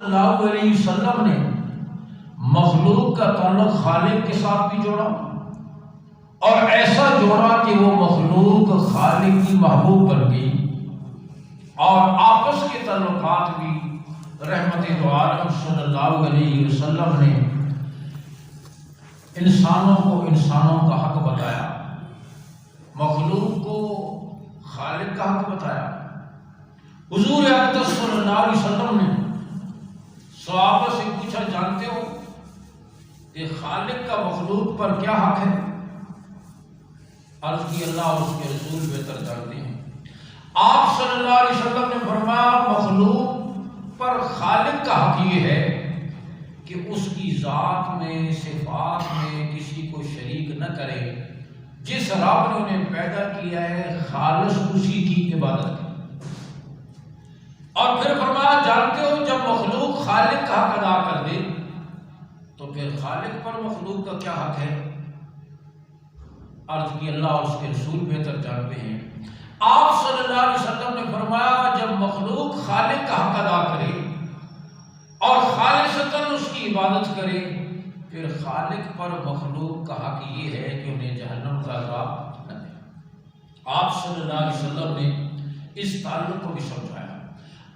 اللہ علیہ وسلم نے مخلوق کا تعلق خالق کے ساتھ بھی جوڑا اور ایسا جوڑا کہ وہ مخلوق خالق کی محبوب بن گئی، اور آپس کے تعلقات بھی رحمت دو عالم صلی اللہ علیہ وسلم نے انسانوں کو انسانوں کا حق بتایا، مخلوق کو خالق کا حق بتایا۔ حضور اقدس صلی اللہ علیہ وسلم نے صحابہ سے پوچھا، جانتے ہو کہ خالق کا مخلوق پر کیا حق ہے؟ عرض کی اللہ اور اس کے رسول بہتر جانتے ہیں۔ آپ صلی اللہ علیہ وسلم نے فرمایا مخلوق پر خالق کا حق یہ ہے کہ اس کی ذات میں صفات میں کسی کو شریک نہ کرے، جس رب نے انہیں پیدا کیا ہے خالص اسی کی عبادت کرے۔ اور پھر فرمایا جانتے ہو جب مخلوق خالق کا حق ادا کر دے تو پھر خالق پر مخلوق کا کیا حق ہے؟ عرض کی اللہ اور اس کے رسول بہتر جانتے ہیں۔ آپ صلی اللہ علیہ وسلم نے فرمایا جب مخلوق خالق کا حق ادا کرے اور خالصتاً اس کی عبادت کرے، پھر خالق پر مخلوق کا حق یہ ہے کہ انہیں جہنم کا عذاب نہ دے۔ آپ صلی اللہ علیہ وسلم نے اس تعلق کو بھی سمجھایا۔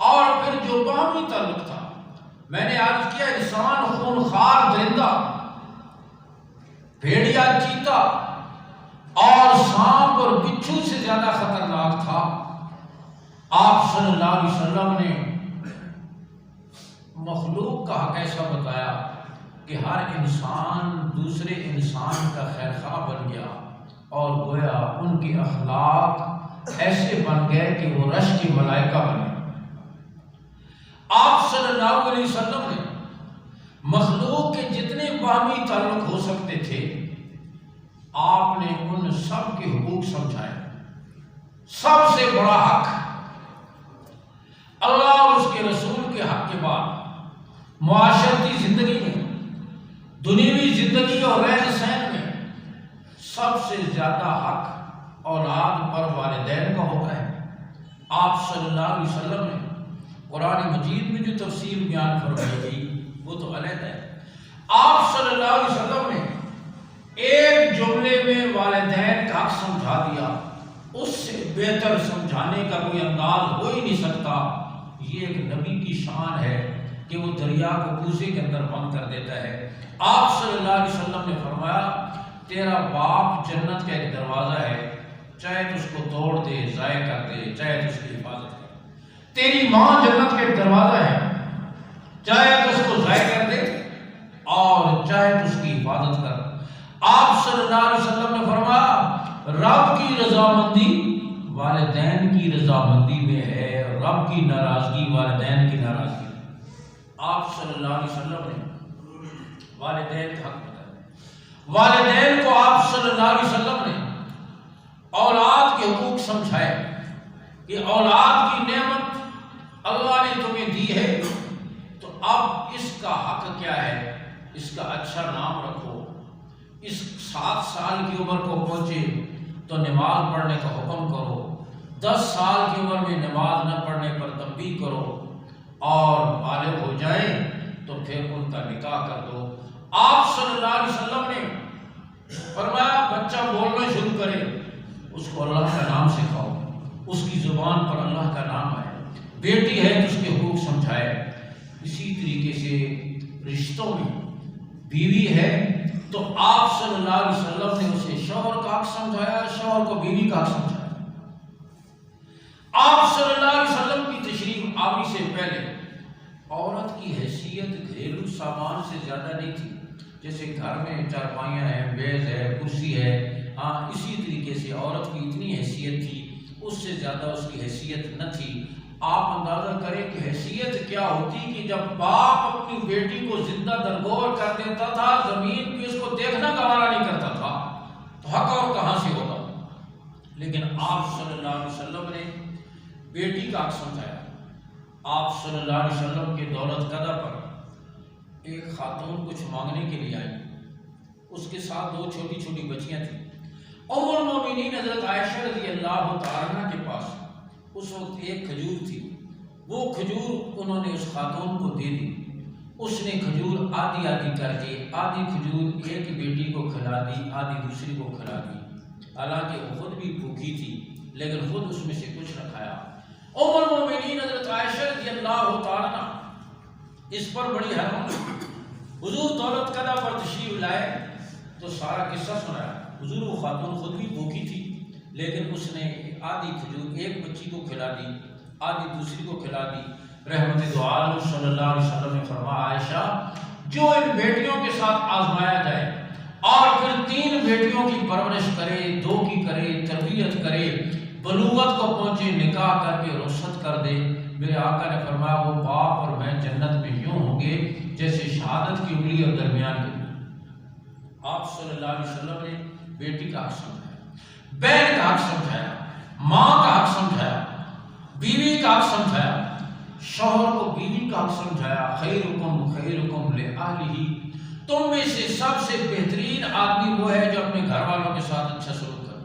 اور پھر جو باہمی تعلق تھا، میں نے عرض کیا انسان خونخوار درندہ، بھیڑیا، چیتا اور سانپ اور بچھو سے زیادہ خطرناک تھا۔ آپ صلی اللہ علیہ وسلم نے مخلوق کا حق ایسا بتایا کہ ہر انسان دوسرے انسان کا خیرخواہ بن گیا، اور گویا ان کے اخلاق ایسے بن گئے کہ وہ رش کی ملائکہ بن گئے۔ آپ صلی اللہ علیہ وسلم نے مخلوق کے جتنے باہمی تعلق ہو سکتے تھے آپ نے ان سب کے حقوق سمجھائے۔ سب سے بڑا حق اللہ اور اس کے رسول کے حق کے بعد معاشرتی زندگی میں، دنیوی زندگی اور رہن سہن میں سب سے زیادہ حق اولاد پر والدین کا ہوتا ہے۔ آپ صلی اللہ علیہ وسلم نے قرآن مجید میں جو تفصیل بیان فرمائی گئی وہ تو علیحدہ ہے۔ آپ صلی اللہ علیہ وسلم نے ایک جملے میں والدین کا حق سمجھا دیا، اس سے بہتر سمجھانے کا کوئی انداز ہو ہی نہیں سکتا۔ یہ ایک نبی کی شان ہے کہ وہ دریا کو کوزے کے اندر بند کر دیتا ہے۔ آپ صلی اللہ علیہ وسلم نے فرمایا تیرا باپ جنت کا ایک دروازہ ہے، چاہے تو اس کو توڑ دے، ضائع کر دے، چاہے تو اس کی حفاظت کر۔ تیری ماں جنت کا ایک دروازہ ہے، چاہے تو اس کو ضائع کر دے اور چاہے تو اس کی حفاظت کر۔ آپ صلی اللہ علیہ وسلم نے فرمایا رب کی رضامندی والدین کی رضامندی میں ہے، رب کی ناراضگی والدین کی ناراضگی میں۔ آپ صلی اللہ علیہ وسلم نے والدین کا حق بتایا۔ والدین کو آپ صلی اللہ علیہ وسلم نے اولاد کے حقوق سمجھائے کہ اولاد کی نعمت اللہ نے تمہیں دی ہے تو اب اس کا حق کیا ہے، اس کا اچھا نام رکھو۔ اس 7 سال کی عمر کو پہنچے تو نماز پڑھنے کا حکم کرو، 10 سال کی عمر میں نماز نہ پڑھنے پر تنبیہ کرو، اور بالغ ہو جائیں تو پھر ان کا نکاح کر دو۔ آپ صلی اللہ علیہ وسلم نے فرمایا بچہ بولنا شروع کرے اس کو اللہ کا نام سکھاؤ، اس کی زبان پر اللہ کا نام آئے۔ بیٹی ہے تو اس کے حقوق سمجھائے۔ اسی طریقے سے رشتوں میں بیوی ہے تو آپ صلی اللہ علیہ وسلم نے اسے شوہر کا حق سمجھایا، شوہر کو بیوی کا حق سمجھایا۔ آپ صلی اللہ علیہ وسلم کی تشریف آوری سے پہلے عورت کی حیثیت گھریلو سامان سے زیادہ نہیں تھی، جیسے گھر میں چارپائیاں ہیں، میز ہے، کرسی ہے، اسی طریقے سے عورت کی اتنی حیثیت تھی، اس سے زیادہ اس کی حیثیت نہ تھی۔ آپ اندازہ کریں کہ حیثیت کیا ہوتی کہ جب باپ اپنی بیٹی کو زندہ درگور کر دیتا تھا، زمین پہ اس کو دیکھنا گوارا نہیں کرتا تھا، تو حق اور کہاں سے ہوتا۔ لیکن آپ صلی اللہ علیہ وسلم نے بیٹی کا حق سمجھایا۔ آپ صلی اللہ علیہ وسلم کے دولت قدر پر ایک خاتون کچھ مانگنے کے لیے آئی، اس کے ساتھ 2 چھوٹی چھوٹی بچیاں تھیں۔ ام المومنین حضرت عائشہ رضی اللہ تعالیٰ عنہ کے پاس اس وقت ایک کھجور تھی، وہ کھجور انہوں نے اس خاتون کو دے دی. اس نے کھجور آدھی آدھی کر کے آدھی کھجور ایک بیٹی کو کھلا دی, آدھی دوسری کو کھلا دی. حالانکہ وہ خود بھی بھوکی تھی لیکن خود اس میں سے کچھ نہ کھایا. ام المومنین حضرت عائشہ رضی اللہ تعالیٰ عنہ اس پر بڑی حیران. حضور دولت قدہ پر تشریف لائے تو سارا قصہ سنایا. حضور وہ خاتون خود بھی بھوکی تھی لیکن اس نے آدھی کھجور ایک بچی کو کھلا دی, آدھی دوسری کو کھلا دی. رحمت دو عالم صلی اللہ علیہ وسلم نے فرمایا عائشہ جو ان بیٹیوں کے ساتھ آزمایا جائے اور پھر 3 بیٹیوں کی پرورش کرے, 2 کی کرے, تربیت کرے, بلوغت کو پہنچے, نکاح کر کے رخصت کر دے, میرے آقا نے فرمایا وہ باپ اور میں جنت میں یوں ہوں گے جیسے شہادت کی انگلی اور درمیان کی انگلی. آپ صلی اللہ علیہ وسلم نے بیٹی کا حق سمجھایا, بہن کا حق سمجھایا, ماں کا حق سمجھایا, بیوی کا حق سمجھایا, شوہر کو بیوی کا حق سمجھایا. خیرکم خیرکم لأہلہ, تم میں سے سب سے بہترین آدمی وہ ہے جو اپنے گھر والوں کے ساتھ اچھا سلوک کرے.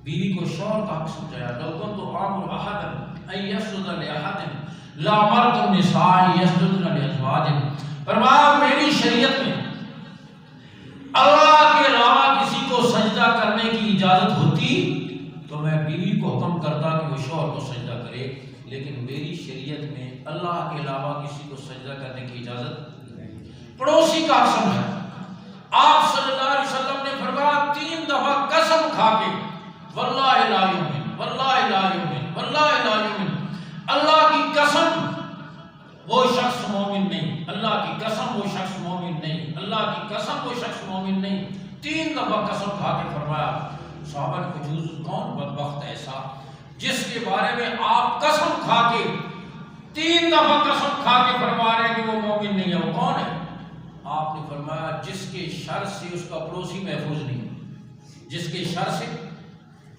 بیوی کو شوہر کا حق سمجھایا. لو کنت آمر احدا ان یسجد لأحد لامرت النساء یسجدن لأزواجہن. فرمایا میری شریعت میں اللہ کے علاوہ کسی کو سجدہ کرنے کی اجازت ہوتی تو میں بیوی کو حکم کرتا کہ وہ شوہر کو سجدہ کرے, لیکن میری شریعت میں اللہ کے علاوہ کسی کو سجدہ کرنے کی اجازت نہیں. پڑوسی کا حق سمجھایا. آپ صلی اللہ علیہ وسلم نے فرمایا 3 دفعہ قسم کھا کے واللہ لا یؤمن واللہ لا یؤمن واللہ لا یؤمن, اللہ کی قسم وہ شخص مومن نہیں, اللہ کی قسم وہ شخص مومن نہیں, اللہ کی قسم وہ شخص مومن نہیں. 3 دفعہ قسم کھا کے فرمایا. صحابہ نے پوچھا کون بدبخت ایسا جس کے بارے میں آپ قسم کھا کے 3 دفعہ قسم کھا کے فرما رہے ہیں کہ وہ مومن نہیں ہے, وہ کون ہے؟ آپ نے فرمایا جس کے شر سے اس کا پڑوسی محفوظ نہیں ہے, جس کے شر سے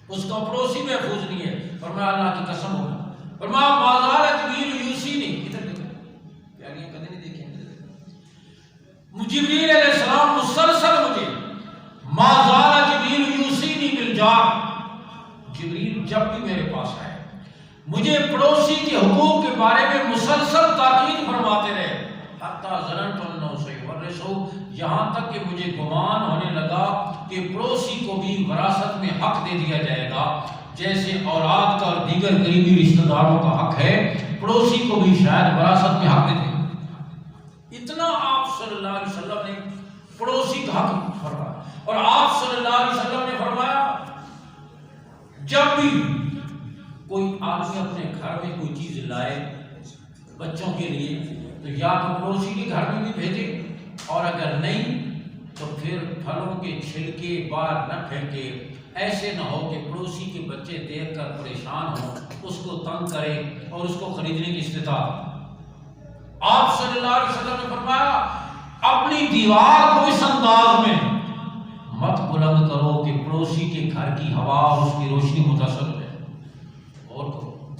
اس کا پڑوسی محفوظ نہیں ہے. فرمایا اللہ کی قسم ہوگا. فرمایا بازار جبریل یوسینی, ادھر دیکھو پیاریاں کدے نہیں دیکھیں, جبریل علیہ السلام مسلسل مجھے مازال جبریل یوسینی بالجار, جبریل جب بھی میرے پاس آئے مجھے پڑوسی کے حقوق کے بارے میں مسلسل تاکید فرماتے رہے. حتی ظننت انہ سیورثہ, یہاں تک کہ مجھے گمان ہونے لگا کہ پڑوسی کو بھی وراثت میں حق دے دیا جائے گا جیسے اولاد کا اور دیگر قریبی رشتہ داروں کا حق ہے, پڑوسی کو بھی شاید وراثت میں حق دے دیں. اتنا آپ صلی اللہ علیہ وسلم نے پڑوسی کا حق فرمایا. اور آپ صلی اللہ علیہ وسلم نے فرمایا جب بھی کوئی آدمی اپنے گھر میں کوئی چیز لائے بچوں کے لیے تو یا تو پڑوسی کے گھر میں بھی بھیجے, اور اگر نہیں تو پھر پھلوں کے چھلکے باہر نہ پھینکے. ایسے نہ ہو کہ پڑوسی کے بچے دیکھ کر پریشان ہوں, اس کو تنگ کرے اور اس کو خریدنے کی استطاعت. آپ صلی اللہ علیہ وسلم نے فرمایا اپنی دیوار کو اس انداز میں مت بلند کرو کہ پڑوسی کے گھر کی ہوا اور اس کی روشنی متاثر ہو جائے. اور کرو.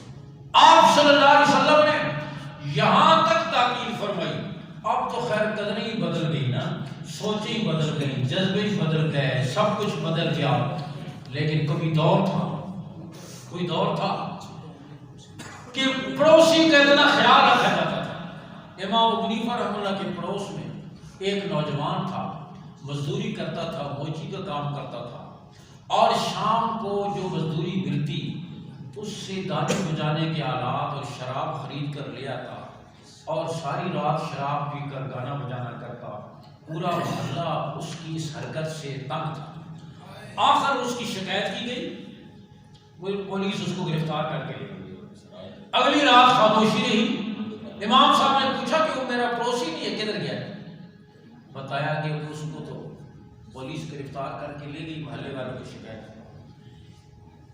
آپ صلی اللہ علیہ وسلم نے یہاں تک تاکید فرمائی. اب تو خیر قدریں ہی بدل گئی نا, سوچیں ہی بدل گئی, جذبے ہی بدل گئے, سب کچھ بدل گیا, لیکن کوئی دور تھا کہ پڑوسی کا اتنا خیال رکھا جاتا تھا. امام ابو حنیفہ رحمہ اللہ کے پڑوس میں ایک نوجوان تھا, مزدوری کرتا تھا, موچی کا کام کرتا تھا, اور شام کو جو مزدوری ملتی اس سے گانے بجانے کے آلات اور شراب خرید کر لے آتا اور ساری رات شراب پی کر گانا بجانا کرتا. پورا محلہ اس کی اس حرکت سے تنگ تھا. آخر اس کی شکایت کی گئی, وہ پولیس اس کو گرفتار کر کے لے گئی. اگلی رات خاموشی رہی. امام صاحب نے پوچھا کہ وہ میرا پڑوسی نہیں ہے, کدھر گیا؟ بتایا کہ اس کو تو پولیس گرفتار کر کے لے گئی محلے والوں کی شکایت.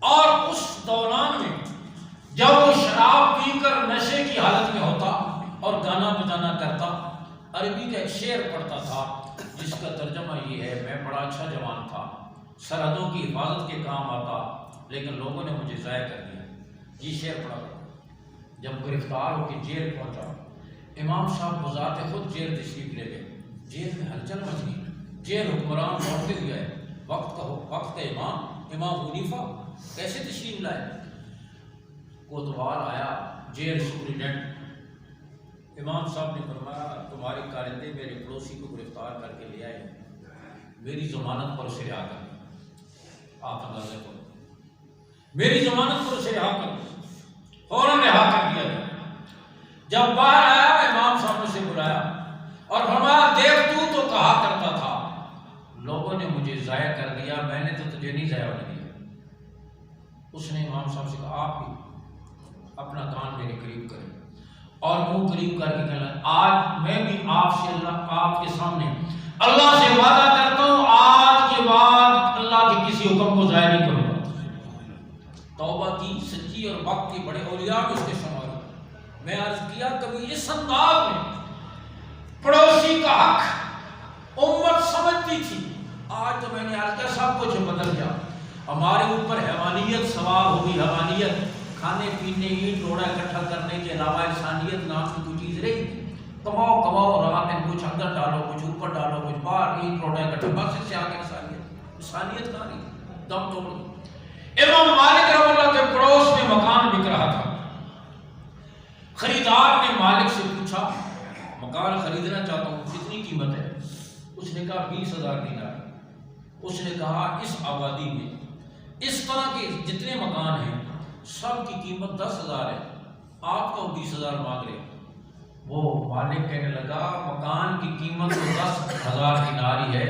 اور اس دوران میں جب وہ شراب پی کر نشے کی حالت میں ہوتا اور گانا بجانا کرتا, عربی کا ایک شعر پڑھتا تھا جس کا ترجمہ یہ ہے, میں بڑا اچھا جوان تھا, سرحدوں کی حفاظت کے کام آتا, لیکن لوگوں نے مجھے ضائع کر دیا. یہ شعر پڑھا. جب گرفتار ہو کے جیل پہنچا, امام صاحب بذات خود جیل تشریف لے گئے. جیل میں ہلچل مچ گئی. جیل حکمران لوٹتے ہوئے آئے. وقت کا امام ابو حنیفہ کیسے تشریف لائے؟ کوتوال آیا, جیل سپرنٹینڈنٹ امام صاحب نے فرمایا تمہارے کارندے میرے پڑوسی کو گرفتار کر کے لے آئے، میری ضمانت پر اسے رہا کر۔ آپ اندازہ کرو، میری ضمانت پر اسے رہا کر، فوراً رہا کر دیا گیا۔ جب باہر آیا امام صاحب نے اسے بلایا اور فرمایا دیکھ تو کہا کرتا تھا لوگوں نے مجھے ضائع کر دیا، میں نے تو تجھے نہیں ضائع ہونے دیا۔ اس نے امام صاحب سے کہا آپ بھی اپنا کان میرے قریب کریں اور منہ قریب کر کے کہنا آج میں بھی آپ سے آپ کے سامنے اللہ سے وعدہ کرتا ہوں آج کے بعد اللہ کے کسی حکم کو ضائع نہیں کروں گا۔ توبہ کی سچی اور وقت کے بڑے اولیاء میں اس کے شمار ہوئے۔ میں عرض کیا کبھی اس انداز میں پڑوسی کا حق امت سمجھتی تھی، آج تو میں نے عرض کیا سب کچھ بدل گیا۔ ہمارے اوپر حیوانیت سوار ہوگی، حیوانیت، کھانے پینے اینٹ روڑا اکٹھا کرنے کے علاوہ انسانیت نام کی کوئی چیز رہی؟ کماؤ کماؤ رات میں کچھ اندر ڈالو کچھ اوپر ڈالو کچھ باہر، اینٹ روڑا اکٹھا، بس اس سے آگے انسانیت کہاں نہیں، دم توڑ گئی۔ امام مالک رحمہ اللہ کے پڑوس میں مکان بک رہا تھا، خریدار نے مالک سے پوچھا مکان خریدنا چاہتا ہوں کتنی قیمت ہے؟ اس نے کہا 20,000 دینار۔ اس نے کہا اس آبادی میں اس طرح کے جتنے مکان ہیں سب کی قیمت 10,000 ہے، آپ کو 20,000 مانگ رہے۔ وہ مالک کہنے لگا مکان کی قیمت تو 10,000 دینار ہی ہے،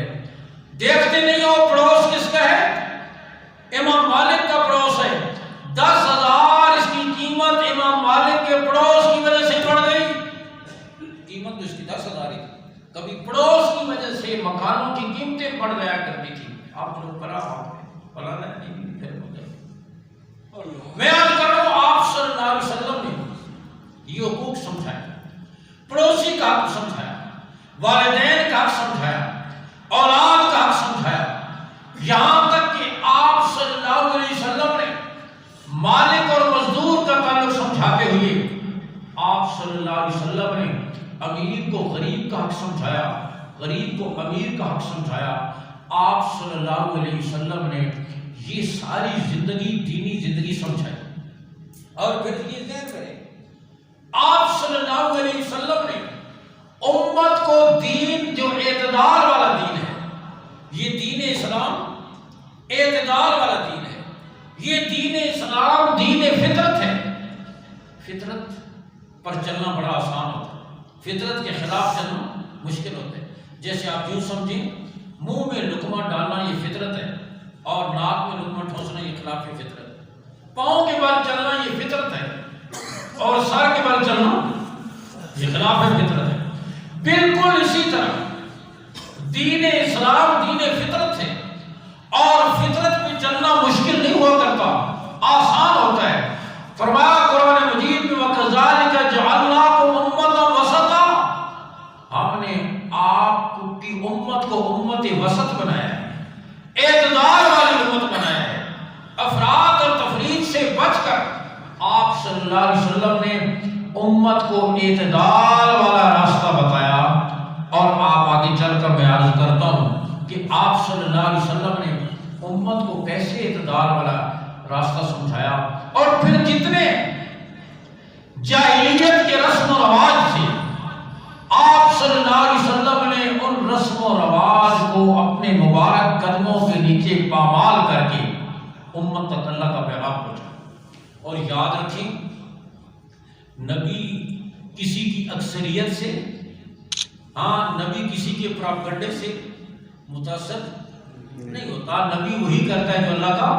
دیکھتے نہیں ہو پڑوس کس کا ہے؟ امام مالک کا پڑوس ہے، 10,000 اس کی قیمت امام مالک کے پڑوس کی وجہ سے بڑھ گئی۔ قیمت تو اس کی 10,000 ہے، کبھی پڑوس کی وجہ سے مکانوں کی قیمتیں بڑھ جایا کرتی تھی۔ آپ لوگ پرانا نہیں پھر ہو گئے۔ میں آج کر رہا ہوں آپ صلی اللہ علیہ وسلم نے یہ حقوق سمجھایا، پڑوسی کا حق سمجھایا، والدین کا حق سمجھایا، اولاد کا حق سمجھایا، یہاں تک کہ آپ صلی اللہ علیہ وسلم نے مالک اور مزدور کا تعلق سمجھاتے ہوئے آپ صلی اللہ علیہ وسلم نے امیر کو غریب کا حق سمجھایا، غریب کو امیر کا حق سمجھایا۔ آپ صلی اللہ علیہ وسلم نے یہ ساری زندگی دینی زندگی سمجھائی۔ اور پھر یہ ذہن کریں آپ صلی اللہ علیہ وسلم نے امت کو دین جو اعتدال والا دین ہے، یہ دین اسلام اعتدال والا دین ہے، یہ دین اسلام دین فطرت ہے۔ فطرت پر چلنا بڑا آسان ہوتا ہے، فطرت کے خلاف چلنا مشکل ہوتا ہے۔ جیسے آپ یوں سمجھیں منہ میں لقمہ ڈالنا یہ فطرت ہے اور ناک میں لقمہ ٹھوسنا یہ خلاف فطرت ہے، پاؤں کے بال چلنا یہ فطرت ہے اور سر کے بال چلنا یہ خلاف فطرت ہے۔ بالکل اسی طرح دین اسلام دین فطرت ہے اور فطرت پہ چلنا مشکل نہیں ہوا کرتا، آسان ہوتا ہے۔ فرمایا قرآن مجید میں وَكَذَلِكَ جَعَلْنَاكُمْ أُمَّةً وَسَطًا، ہم نے آپ کی امت کو امت وسط بنایا ہے، اعتدال والی امت بنایا ہے۔ افراط اور تفریط سے بچ کر آپ صلی اللہ علیہ وسلم نے امت کو اعتدال والا راستہ بتایا۔ اور آپ آگے چل کر میں عرض کرتا ہوں کہ آپ صلی اللہ علیہ وسلم نے امت کو کیسے اعتدال والا راستہ سمجھایا، اور پھر جتنے جاہلیت کے رسم و رواج تھے آپ صلی اللہ علیہ وسلم نے ان رسم و رواج کو اپنے مبارک قدموں کے نیچے پامال کر کے امت تک اللہ کا پیغام پہنچایا۔ اور یاد رکھیں نبی کسی کی اکثریت سے، نبی کسی کے پراپگنڈے سے متاثر نہیں ہوتا، نبی وہی کرتا ہے جو اللہ کا۔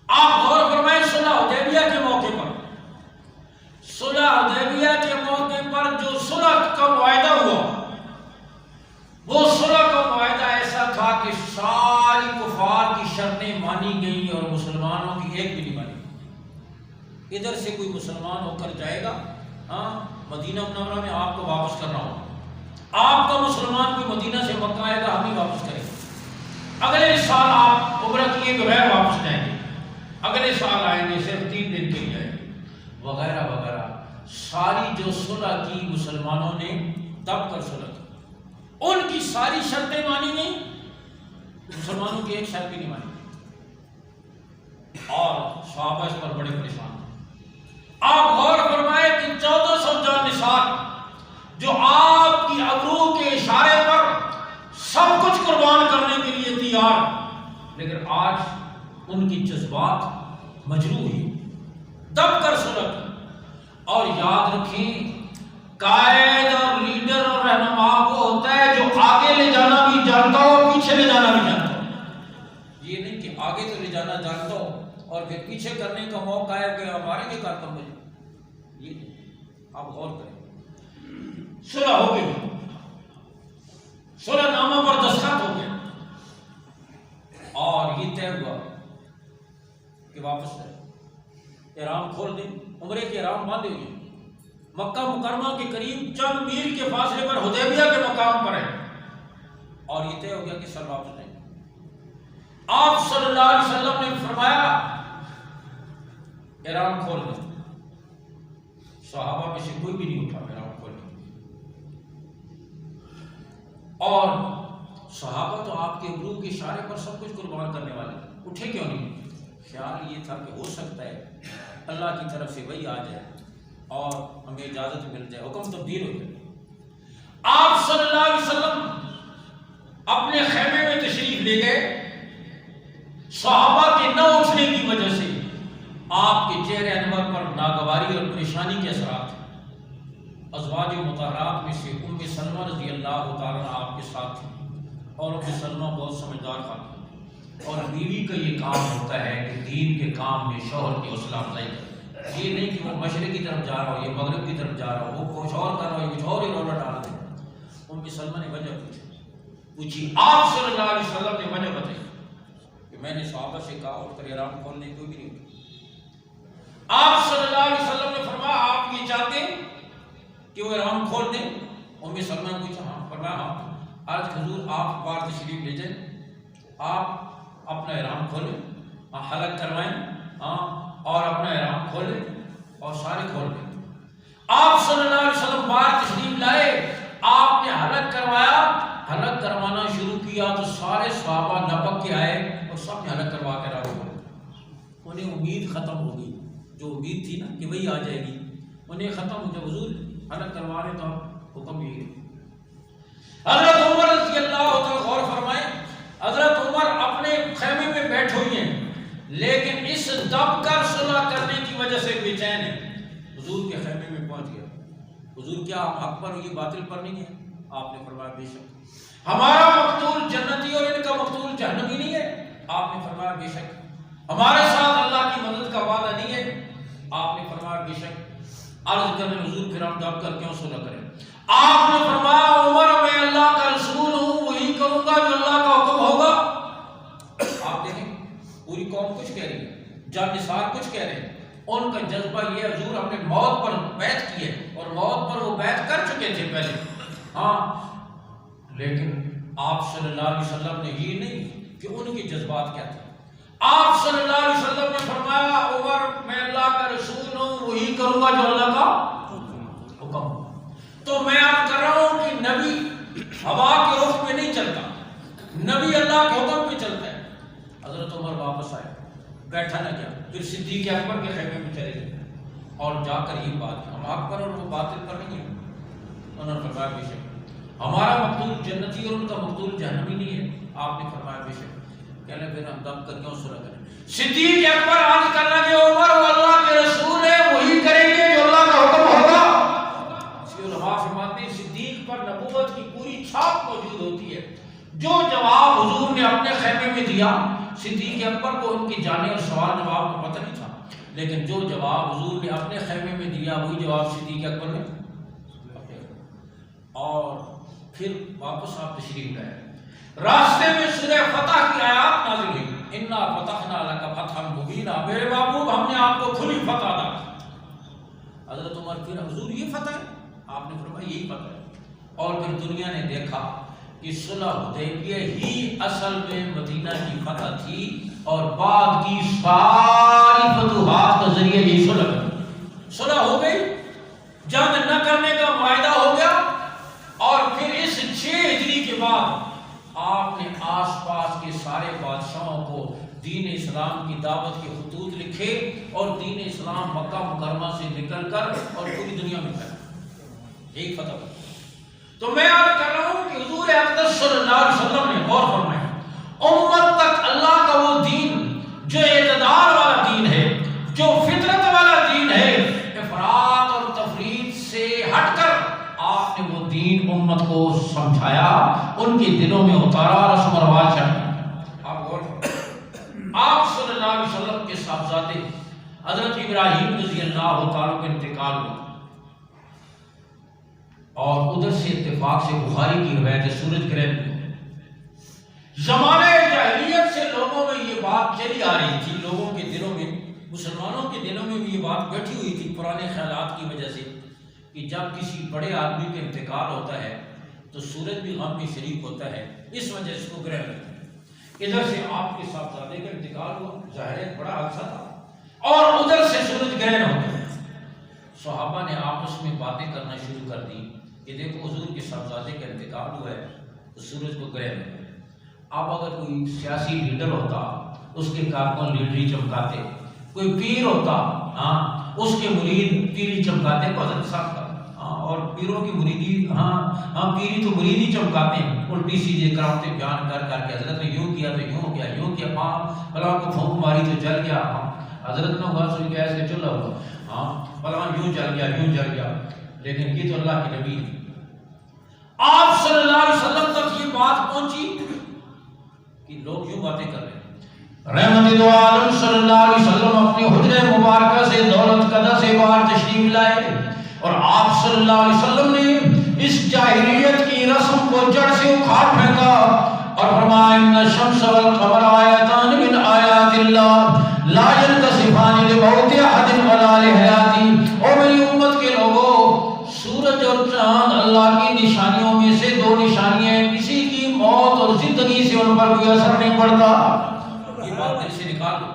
آپ غور فرمائیں صلح حدیبیہ کے موقع پر، صلح حدیبیہ کے موقع پر جو صلح کا معاہدہ ہوا، وہ صلح کا معاہدہ ایسا تھا کہ ساری کفار کی شرطیں مانی گئیں اور مسلمانوں کی ایک بھی نہیں مانی گئی۔ ادھر سے کوئی مسلمان ہو کر جائے گا مدینہ منورہ میں، آپ کو واپس کرنا ہوگا، آپ کا مسلمان کوئی مدینہ سے مکہ آئے گا ہم ہی واپس کریں گے، اگلے سال آپ عمرہ کیے بغیر واپس جائیں گے، اگلے سال آئیں گے صرف 3 دن کے لیے آئیں گے، وغیرہ وغیرہ۔ ساری جو صلح کی مسلمانوں نے دب کر صلح کی، ان کی ساری شرطیں مانی گئیں، مسلمانوں کی ایک شرط بھی نہیں مانی گئی، اور صحابہ اس پر بڑے پریشان۔ آپ غور فرمائے کہ 1400 جانثار جو آپ کی ابرو کے اشارے پر سب کچھ قربان کرنے کے لیے تیار، لیکن آج ان کی جذبات مجروح ہوئی، دب کر سلٹ۔ اور یاد رکھیں، قائد اور لیڈر اور رہنما وہ ہوتا ہے جو آگے لے جانا بھی جانتا ہو اور پیچھے لے جانا بھی جانتا ہو۔ یہ نہیں کہ آگے تو لے جانا جانتا ہو اور پھر پیچھے کرنے کا موقع ہے کہ ہمارے بھی کرتا مجھے، یہ نہیں۔ آپ غور کریں، صلح ہو گئی، صلح نامہ پر دستخط ہو گیا اور یہ طے ہوا کہ واپس جائے، احرام کھول دیں، عمرے کے احرام باندھے ہوئے، مکہ مکرمہ کے قریب چند میل کے فاصلے پر حدیبیہ کے مقام پر ہے، اور یہ طے ہو گیا کہ سر واپس جائیں۔ آپ صلی اللہ علیہ وسلم نے فرمایا احرام کھول دیں، صحابہ میں سے کوئی بھی نہیں اٹھا احرام کھول دیں، اور صحابہ تو آپ کے ابرو کے اشارے پر سب کچھ قربان کرنے والے، اٹھے کیوں نہیں؟ خیال یہ تھا کہ ہو سکتا ہے اللہ کی طرف سے وہی آ جائے اور ہمیں اجازت مل جائے، حکم تبدیل ہو جائے۔ آپ صلی اللہ علیہ وسلم اپنے خیمے میں تشریف لے گئے، صحابہ کے نہ اٹھنے کی وجہ سے آپ کے چہرے انور پر ناگواری اور پریشانی کے اثرات تھے۔ ازواج مطہرات میں سے ام سلمہ رضی اللہ تعالیٰ عنہا آپ کے ساتھ تھی، اور ام سلمہ بہت سمجھدار خاتون، اور بیوی کا یہ کام ہوتا ہے کہ دین کے کام میں شوہر کی حوصلہ افزائی کرے، یہ نہیں کہ وہ مشرق کی طرف جا رہا ہو، یہ مغرب کی طرف جا رہا ہو، وہ کچھ اور کر رہا ہو، یہ کچھ اور ہی رولا ڈال دے۔ ام سلمہ نے وجہ پوچھی، آپ صلی اللہ علیہ وسلم نے وجہ بتائی کہ میں نے صحابہ سے کہا اٹھ کر احرام کھولنے، کوئی بھی نہیں اٹھی۔ آپ صلی اللہ علیہ وسلم نے فرمایا آپ یہ چاہتے ہیں کہ وہ احرام کھول دیں؟ ام سلمہ نے پوچھا ہاں، فرمایا ہاں۔ عرض حضور آپ بار تشریف لے جائیں، آپ اپنا احرام کھولیں، حلق کروائیں اور اپنا احرام کھولیں اور سارے کھول دیں۔ آپ صلی اللہ علیہ وسلم بار تشریف لائے، آپ نے حلق کروایا، حلق کروانا شروع کیا تو سارے صحابہ لپک کے آئے اور سب نے حلق کروا کے راہ ہو، انہیں امید ختم ہو گئی، جو امید تھی نا کہ وہی آ جائے گی، انہیں ختم ہو گیا۔ حضور حلق کروا رہے تو حکم یہ ہے۔ حضرت عمر رضی اللہ تعالیٰ غور فرمائیں، حضرت عمر اپنے خیمے میں بیٹھ ہوئی ہیں، لیکن اس دب کر صلح کرنے کی وجہ سے بے چین ہے۔ حضور کے خیمے میں پہنچ گیا، حضور کیا ہم حق پر یہ باطل پر نہیں ہے؟ آپ نے فرمایا بے شک ہمارا مقتول جنتی اور ان کا مقتول جہنمی نہیں ہے؟ آپ نے فرمایا بے شک ہمارے ساتھ اللہ کی مدد کا وعدہ نہیں ہے؟ آپ نے فرمایا بے شک۔ عرض کرنے حضور پھر ہم دب کر کیوں صلح کریں؟ آپ نے فرمایا عمر میں اللہ کا رسول ہوں، وہی کروں گا جو اللہ کا حکم ہوگا۔ آپ دیکھیں پوری قوم کچھ کہہ رہی ہے، جانثار کچھ کہہ رہے ہیں، ان کا جذبہ یہ ہے حضور ہم نے موت پر بیعت کی ہے، اور موت پر وہ بیعت کر چکے تھے پہلے، ہاں، لیکن آپ صلی اللہ علیہ وسلم نے یہ نہیں کہ ان کے جذبات کیا تھے۔ آپ صلی اللہ علیہ وسلم نے فرمایا عمر میں اللہ کا رسول ہوں، وہی کروں گا جو اللہ کا حکم ہوگا۔ تو میں آپ کر رہا ہوں کہ نبی ہوا کے رخ پہ نہیں چلتا، نبی اللہ کے حکم پہ چلتا ہے۔ حضرت عمر واپس آئے، بیٹھا نہ گیا، پھر صدیق اکبر کے خیمے میں چلے گئے اور جا کر یہ بات ہم حق پر اور وہ باطل پر نہیں ہیں۔ انہوں نے فرمایا بے شک ہمارا مقتول جنتی اور ان کا مقتول جہنمی نہیں ہے۔ آپ نے فرمایا بے شک۔ کہنے پھر ہم دب کر کیوں صلح کریں؟ صدیق اکبر عرض کرنے لگے عمر وہ اللہ کے رسول ہے، وہی کریں گے جو اللہ کا حکم ہوگا۔ علماء فرماتے ہیں صدیق پر نبوت کی پوری چھاپ موجود ہوتی ہے۔ جو جواب حضور نے اپنے خیمے میں دیا، صدیق اکبر کو ان کی جانے اور سوال جواب کا پتہ نہیں تھا، لیکن جو جواب حضور نے اپنے خیمے میں دیا وہی جواب صدیق اکبر نے، اور پھر واپس آپ تشریف لائے۔ راستے میں سورہ فتح کی آیات نازل ہوئی، انا فتحنا لک فتحا مبینا، میرے محبوب ہم نے آپ کو کھلی فتح دا۔ حضرت عمر پھر حضور یہ فتح ہے؟ آپ نے فرمایا یہی فتح ہے۔ اور پھر دنیا نے دیکھا کہ صلح حدیبیہ ہی اصل میں مدینہ کی فتح تھی، اور بعد کی ساری فتوحات کا ذریعہ یہی صلح ہو گئی، جنگ نہ کرنے کا معاہدہ ہو گیا۔ اور پھر اس 6 ہجری کے بعد آپ نے آس پاس کے سارے بادشاہوں کو دین اسلام کی دعوت کے خطوط لکھے اور دین اسلام مکہ مکرمہ سے نکل کر اور پوری دنیا میں پھیلا، ایک فتح۔ تو میں عرض کر رہا ہوں کہ حضور اقدس صلی اللہ علیہ وسلم نے غور فرمایا، امت تک اللہ کا وہ دین جو اعتدال والا دین ہے، جو فطرت والا دین ہے، افراط اور تفریط سے ہٹ کر آپ نے وہ دین امت کو سمجھایا، ان کے دلوں میں اتارا، رسم و رواج چڑھا۔ آپ غور فرمائیں، آپ صلی اللہ علیہ وسلم کے صاحبزادے حضرت ابراہیم رضی اللہ تعالیٰ کا انتقال ہوا، اور ادھر سے اتفاق سے بخاری کی روایت ہے سورج گرہن میں زمانہ جاہلیت سے لوگوں میں یہ بات چلی آ رہی تھی، لوگوں کے دلوں میں، مسلمانوں کے دلوں میں بھی یہ بات بیٹھی ہوئی تھی پرانے خیالات کی وجہ سے، کہ جب کسی بڑے آدمی کا انتقال ہوتا ہے تو سورج بھی غم میں شریک ہوتا ہے، اس وجہ سے اس کو گرہن لگتا ہے۔ ادھر سے آپ کے صاحبزادے کا انتقال ہوا، ظاہر ہے بڑا حادثہ تھا، اور ادھر سے سورج گرہن ہوتا ہے۔ صحابہ نے آپس میں باتیں کرنا شروع کر دی کہ دیکھو حضور کے صاحبزادے کا انتقال ہوا ہے تو سورج کو گرہن ہے۔ اب اگر کوئی سیاسی لیڈر ہوتا، اس کے کارکن لیڈری چمکاتے، کوئی پیر ہوتا، اس کے مرید پیری چمکاتے کو حضرت صاحب کا، اور پیروں کی مریدی، پیری تو مرید ہی چمکاتے ہیں، الٹی سیدھے کرامتے بیان کر کر کے حضرت نے یوں کیا تو یوں کیا، یوں کیا، فلاں کو پھونک ماری تو جل گیا، حضرت نے ہوا سوئی گیس کے چولہا ہوا، فلاں یوں جل گیا، یوں جل گیا، لیکن یہ تو اللہ کے نبی ہے۔ آپ صلی اللہ علیہ وسلم تک یہ بات پہنچی کہ لوگ یوں باتیں کر رہے ہیں۔ رحمت دو عالم صلی اللہ علیہ وسلم اپنی حجرہ مبارکہ سے دولت قدہ سے باہر تشریف لائے، اور آپ صلی اللہ علیہ وسلم نے اس جاہلیت کی رسم کو جڑ سے اکھاڑ پھینکا اور فرمایا ان الشمس والقمر آیاتان من آیات اللہ لا ينکسفان لموت احد ولا لحیاتی۔ اور میری امت کے لوگوں، سورج اور چاند اللہ کی نشانیوں میں سے دو نشانیاں ہیں، کسی کی موت اور زندگی سے ان پر کوئی اثر نہیں پڑتا۔ یہ بات دل سے نکال لو،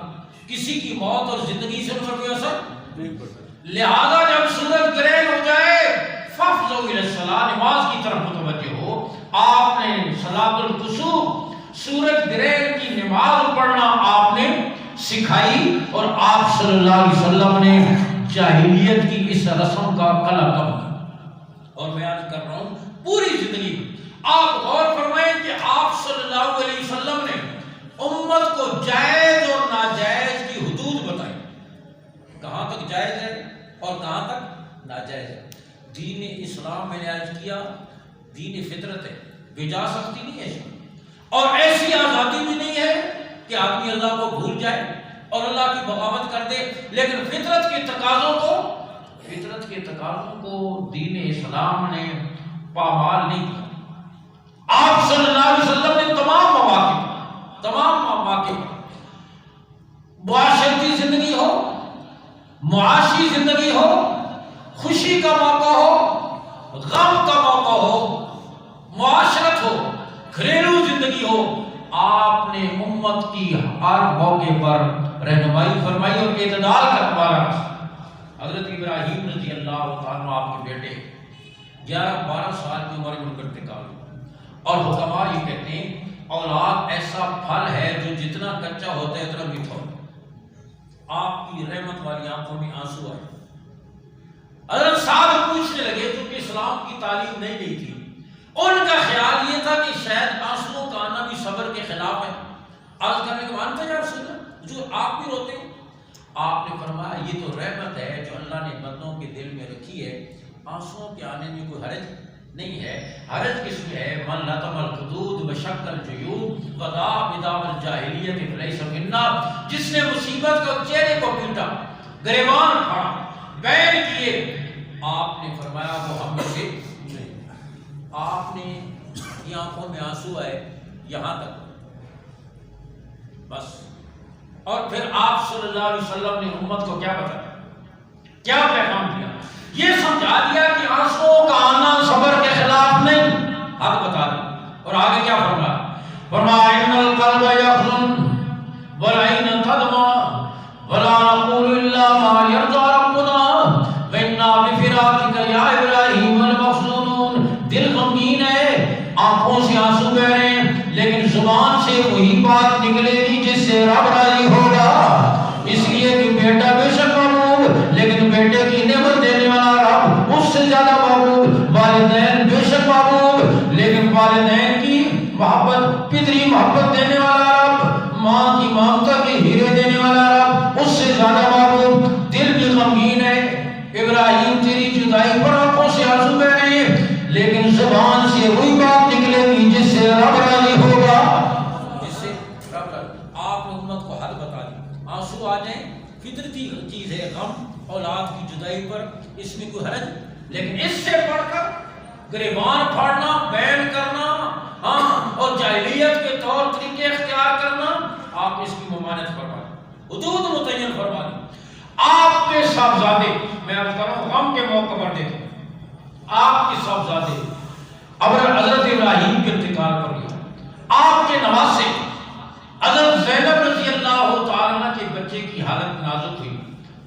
کسی کی موت اور زندگی سے ان پر کوئی اثر نہیں پڑتا۔ لہذا جب سورج گرہن ہو جائے فافزعوا الی الصلاۃ، نماز کی طرف متوجہ ہو۔ آپ نے صلاۃ الکسوف، سورج گرہن کی نماز پڑھنا آپ نے سکھائی، اور آپ صلی اللہ علیہ وسلم نے جاہلیت کی اس رسم کا قلع کم کیا۔ اور میں عرض کر رہا ہوں پوری زندگی آپ غور فرمائیں کہ آپ صلی اللہ علیہ وسلم نے امت کو جائز اور ناجائز کی حدود بتائی، کہاں تک جائز ہے اور کہاں تک ناجائز ہے۔ دین اسلام میں نے عرض کیا دین فطرت ہے، بجا سکتی نہیں ہے، اور ایسی آزادی بھی نہیں ہے کہ آدمی اللہ کو بھول جائے اور اللہ کی بغاوت کر دے، لیکن فطرت کے تقاضوں کو دین اسلام نے پامال نہیں کیا۔ آپ صلی اللہ علیہ وسلم نے تمام مواقع معاشرتی زندگی ہو، معاشی زندگی ہو، خوشی کا موقع ہو، غم کا موقع ہو، معاشرت ہو، گھریلو زندگی ہو، آپ نے امت کی ہر موقع پر رہنمائی فرمائی اور اعتدال کا تمہارا رکھا۔ حضرت ابراہیم رضی اللہ تعالیٰ آپ کے بیٹے 11-12 سال کی عمر میں ان کا انتقال ہوا، اور حکماء یہ کہتے ہیں اولاد ایسا پھل ہے جو جتنا کچا ہوتا ہے اتنا میٹھا ہوتا ہے۔ آپ کی رحمت والی آنکھوں میں آنسو آئے۔ حضرت صاحب پوچھنے لگے کیونکہ اسلام کی تعلیم نہیں دی تھی، ان کا خیال یہ تھا کہ شاید آنسوؤں کا آنا بھی صبر کے خلاف ہے۔ عرض کرنے کے مانتے ہیں رسول اللہ جو آپ بھی روتے ہیں؟ آپ نے فرمایا یہ تو رحمت ہے جو اللہ نے بندوں کے دل میں رکھی ہے، آنسوؤں کے آنے میں کوئی حرج نہیں ہے۔ حرج کس میں ہے؟ من لطم الخدود وشق الجیوب وضاع بدام الجاہلیت فلیس منا، جس نے مصیبت کو چہرے کو پیٹا، گریبان پھاڑا، بین کیے، آپ نے فرمایا وہ ہم میں سے نہیں۔ آپ نے یہ آنکھوں میں آنسو آئے یہاں تک بس، اور پھر آپ صلی اللہ علیہ وسلم نے امت کو کیا بتایا، کیا پیغام دیا؟ یہ سمجھا دیا کہ آنسوؤں کا آنا صبر کے خلاف نہیں، حق بتا دیا۔ اور آگے کیا فرمایا ان القلب یحزن والعین تدمع ولا نقول الا ما يرضى ربنا وانا بفراقك یا ابراہیم المحزونون۔ دل غمگین ہے، آنکھوں سے آنسو بہ رہے ہیں، لیکن زبان سے وہی بات نکلے گی جس سے رب راضی ہوگا، اس لیے کہ بیٹا بے زیادہ محبوب والدین بے شک محبوب، لیکن والدین کی محبت، پدری محبت دینے والا رب، ماں کی ممتا کے ہیرے دینے والا رب اس سے زیادہ محبوب۔ دل بھی غمگین ہے، ابراہیم تیری جدائی پر آنکھوں سے آنسو بہ رہے ہیں، لیکن زبان سے وہی بات نکلے گی جس سے رب راضی ہوگا، جس سے رب راضی۔ آپ نے امت کو حل بتا دی، آنسو آ جائیں فطرتی چیز ہے، غم اولاد کی جدائی پر، اس میں کوئی حرج، لیکن اس سے بڑھ کر گریبان پھاڑنا، بیان کرنا اور جاہلیت کے طور طریقے اختیار کرنا، آپ اس کی ممانعت فرما دیں، حدود متعین فرما دیں۔ آپ کے صاحبزادے، میں عرض کر رہا ہوں غم کے موقع پر دیکھیں، آپ کے صاحبزادے حضرت ابراہیم کے انتقال پر گیا، آپ کے نواسے حضرت زینب رضی اللہ تعالیٰ عنہ کے بچے کی حالت نازک ہوئی،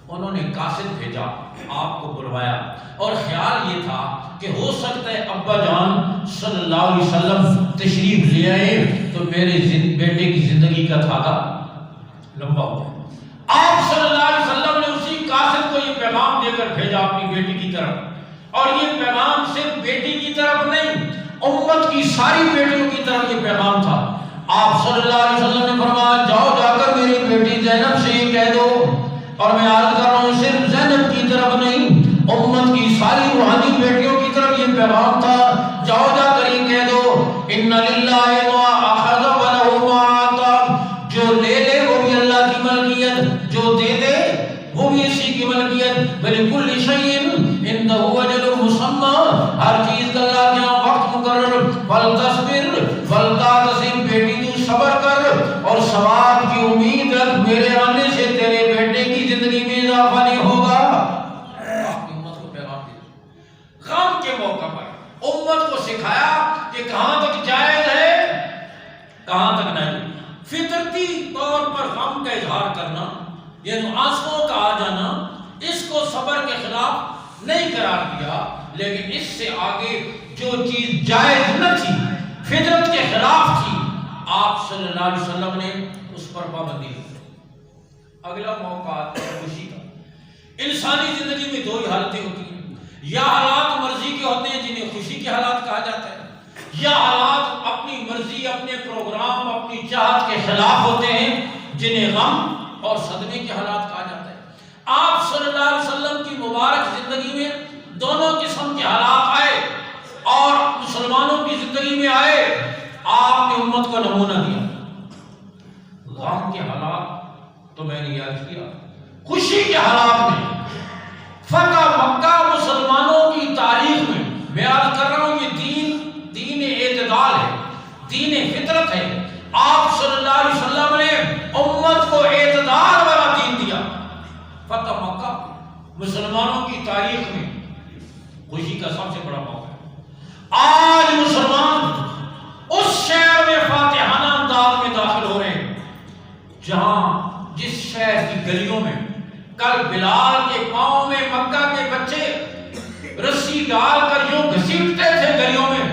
انہوں نے قاصد بھیجا، آپ کو بلوایا، اور خیال یہ تھا کہ ہو سکتا ہے ابا جان صلی اللہ علیہ وسلم تشریف لے آئے تو میرے بیٹے کی زندگی کا دھاگا لمبا ہو جائے۔ آپ صلی اللہ علیہ وسلم نے اسی قاصد کو یہ پیغام دے کر بھیجا اپنی بیٹی کی طرف، اور یہ پیغام صرف بیٹی کی طرف نہیں، امت کی ساری بیٹیوں کی طرف یہ پیغام تھا۔ آپ صلی اللہ علیہ وسلم نے فرمایا جاؤ جا کر میری بیٹی زینب سے یہ کہہ دو، اور میں عرض کر رہا ہوں صرف زینب کی طرف نہیں، امت کی ساری روحانی بیٹیوں کی طرف یہ پیغام تھا، جاؤ جا کر یہ کہہ دو ان للہ ما اخذ ولہ ما اعطى، جو لے لے وہ بھی اللہ کی ملکیت، جو دے دے وہ بھی اسی کی ملکیت، بلکل شیء عنده اجل مسمى، ہر چیز کا اللہ کے یہاں وقت مقرر، فلتصبر فلتعتصم، بیٹی تو صبر کر اور ثواب کی امید رکھ، میرے آنے سے تیرے بیٹے کی زندگی میں اضافہ نہیں ہوگا۔ امت کو پیغام دیا، غم کے موقع پر امت کو سکھایا کہ کہاں تک جائز ہے، کہاں تک نہیں۔ فطرتی طور پر غم کا اظہار کرنا، یعنی آنسوؤں کا آ جانا، اس کو صبر کے خلاف نہیں قرار دیا، لیکن اس سے آگے جو چیز جائز نہ تھی، فطرت کے خلاف تھی، آپ صلی اللہ علیہ وسلم نے اس پر پابندی دی۔ اگلا موقع آتا ہے خوشی کا۔ انسانی زندگی میں دو ہی حالتیں ہوتی ہیں، یا حالات مرضی کے ہوتے ہیں جنہیں خوشی کے حالات کہا جاتا ہے، یا حالات اپنی مرضی، اپنے پروگرام، اپنی چاہت کے خلاف ہوتے ہیں جنہیں غم اور صدمے کے حالات کہا جاتا ہے۔ آپ صلی اللہ علیہ وسلم کی مبارک زندگی میں دونوں قسم کے حالات آئے، اور مسلمانوں کی زندگی میں آئے، آپ نے امت کو نمونہ دیا۔ غم کے حالات تو میں نے یاد کیا، خوشی کے حالات میں فتح مکہ مسلمانوں کی تاریخ میں، میں عرض کر رہا ہوں یہ دین اعتدال ہے، دین فطرت ہے۔ آپ صلی اللہ علیہ وسلم نے امت کو اعتدال والا دین دیا۔ فتح مکہ مسلمانوں کی تاریخ میں خوشی کا سب سے بڑا موقع ہے۔ آج مسلمان اس شہر میں فاتحانہ انداز میں داخل ہو رہے ہیں جہاں جس شہر کی گلیوں میں کل بلال کے پاؤں میں مکہ کے بچے رسی ڈال کر یوں گھسیٹتے تھے گلیوں میں،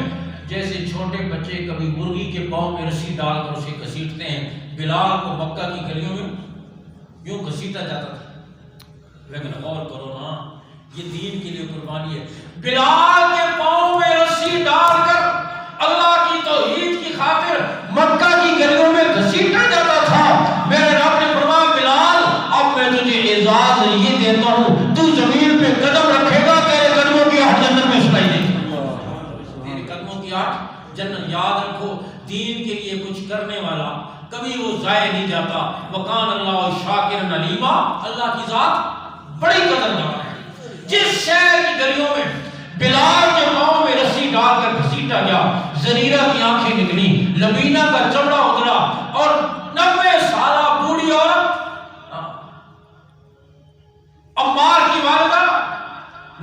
جیسے چھوٹے بچے کبھی مرغی کے پاؤں میں رسی ڈال کر اسے گھسیٹتے ہیں، بلال کو مکہ کی گلیوں میں یوں گھسیٹا جاتا تھا۔ لیکن غور کرو نا، یہ دین کے لیے قربانی ہے۔ بلال کے پاؤں میں رسی ڈال کر اللہ کی توحید کی خاطر مکہ کی گلیوں میں گھسیٹا جاتا تھا۔ میرے رب نے فرمایا بلال اب میں تجھے اعزاز یہ دیتا ہوں، تو زمین پہ قدم رکھے گا تیرے قدموں کی آٹھ جنت میں سنائی دے گی، تیرے قدموں کی آٹھ جنت۔ یاد رکھو دین کے لیے کچھ کرنے والا کبھی وہ ضائع نہیں جاتا۔ وکان اللہ شاکرا علیما، اللہ کی ذات بڑی قدردان ہے۔ جس شہر کی گلیوں میں بلال کے پاؤں میں رسی ڈال کر گھسیٹا گیا، زریرہ کی آنکھیں نکلی، لبینہ کا چمڑا اترا، اور 90 سالہ بوڑھی عورت عمار کی والدہ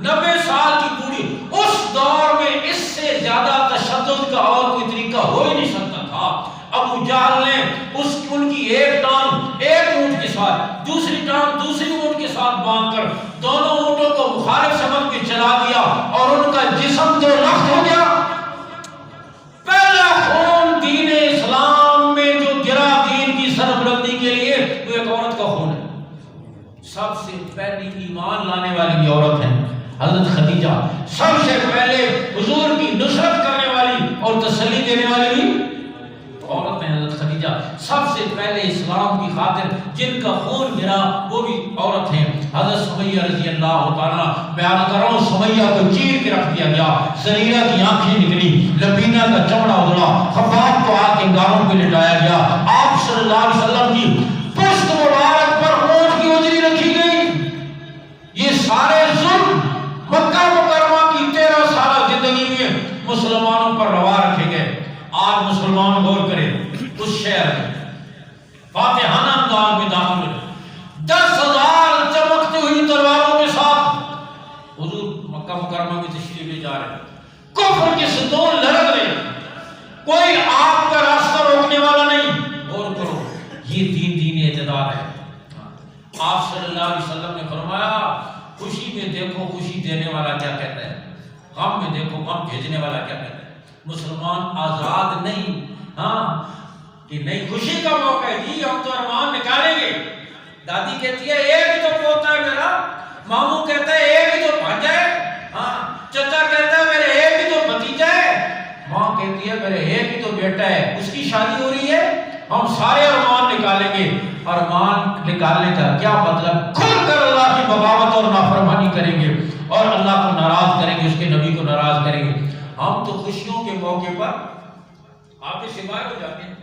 90 سال کی بوڑھی، اس دور میں اس سے زیادہ تشدد کا اور کوئی طریقہ ہو ہی نہیں سکتا تھا۔ ابو جہل نے ان کی ایک ٹانگ ایک اونٹ کے ساتھ، دوسری ٹانگ دوسری اونٹ کے ساتھ باندھ کر دونوں اونٹوں کو مخالف سمت میں چلا دیا، اور ان کا جسم دو لخت ہو گیا۔ پہلا خون دین اسلام میں جو گرا دین کی سربلندی کے لیے، وہ ایک عورت کا خون ہے۔ سب سے پہلی ایمان لانے والی عورت ہے حضرت خدیجہ، سب اور تسلی دینے والی بھی عورت ہیں حضرت خدیجہ. سب سے پہلے اسلام کی خاطر جن کا خون گرا وہ بھی عورت ہیں. حضرت سمیہ رضی اللہ تعالیٰ بیان کر رہا ہوں، سمیہ کو چیر کے رکھ دیا گیا، زریرہ کی آنکھیں نکلی، لبینہ کا چمڑا ادھڑا، خباب کو آگ کے انگاروں پہ لٹایا گیا. آپ صلی اللہ علیہ وسلم کی پشت مبارک پر اونٹ کی اجری رکھی گئی. یہ سارے ظلم مکہ مکرمہ کی 13 سالہ زندگی میں مسلمانوں پر روا رکھے گئے. آج مسلمان غور کریں، اس شہر میں فاتحانہ انداز میں داخل ہوئے، 10,000 چمکتی ہوئی تلواروں کے ساتھ حضور مکہ مکرمہ میں تشریف لے جا رہے ہیں. کفر کے ستون لڑک رہے، کوئی آپ کا راستہ روکنے والا نہیں. غور کرو، یہ دین اعتدال ہے. آپ صلی اللہ علیہ وسلم نے فرمایا خوشی میں دیکھو خوشی دینے والا کیا کہتا ہے، غم میں دیکھو غم بھیجنے والا کیا کہتا ہے. مسلمان آزاد نہیں، ہاں کہ نہیں خوشی کا موقع ہے جی ہم تو ارمان نکالیں گے. دادی کہتی ہے ایک ہی تو پوتا ہے میرا، ماموں کہتا ہے ایک ہی تو بھانجا ہے، ہاں چچا کہتا ہے میرے ایک ہی تو بھتیجا ہے، ماں کہتی ہے میرے ایک ہی تو بیٹا ہے، اس کی شادی ہو رہی ہے، ہم سارے ارمان نکالیں گے. ارمان نکالنے کا کیا مطلب؟ کھل کر اللہ کی بغاوت اور نافرمانی کریں گے اور اللہ کو ناراض کریں گے، اس کے نبی کو ناراض کریں گے. ہم تو خوشیوں کے موقع پر آپ کے سوائے ہو جاتے ہیں.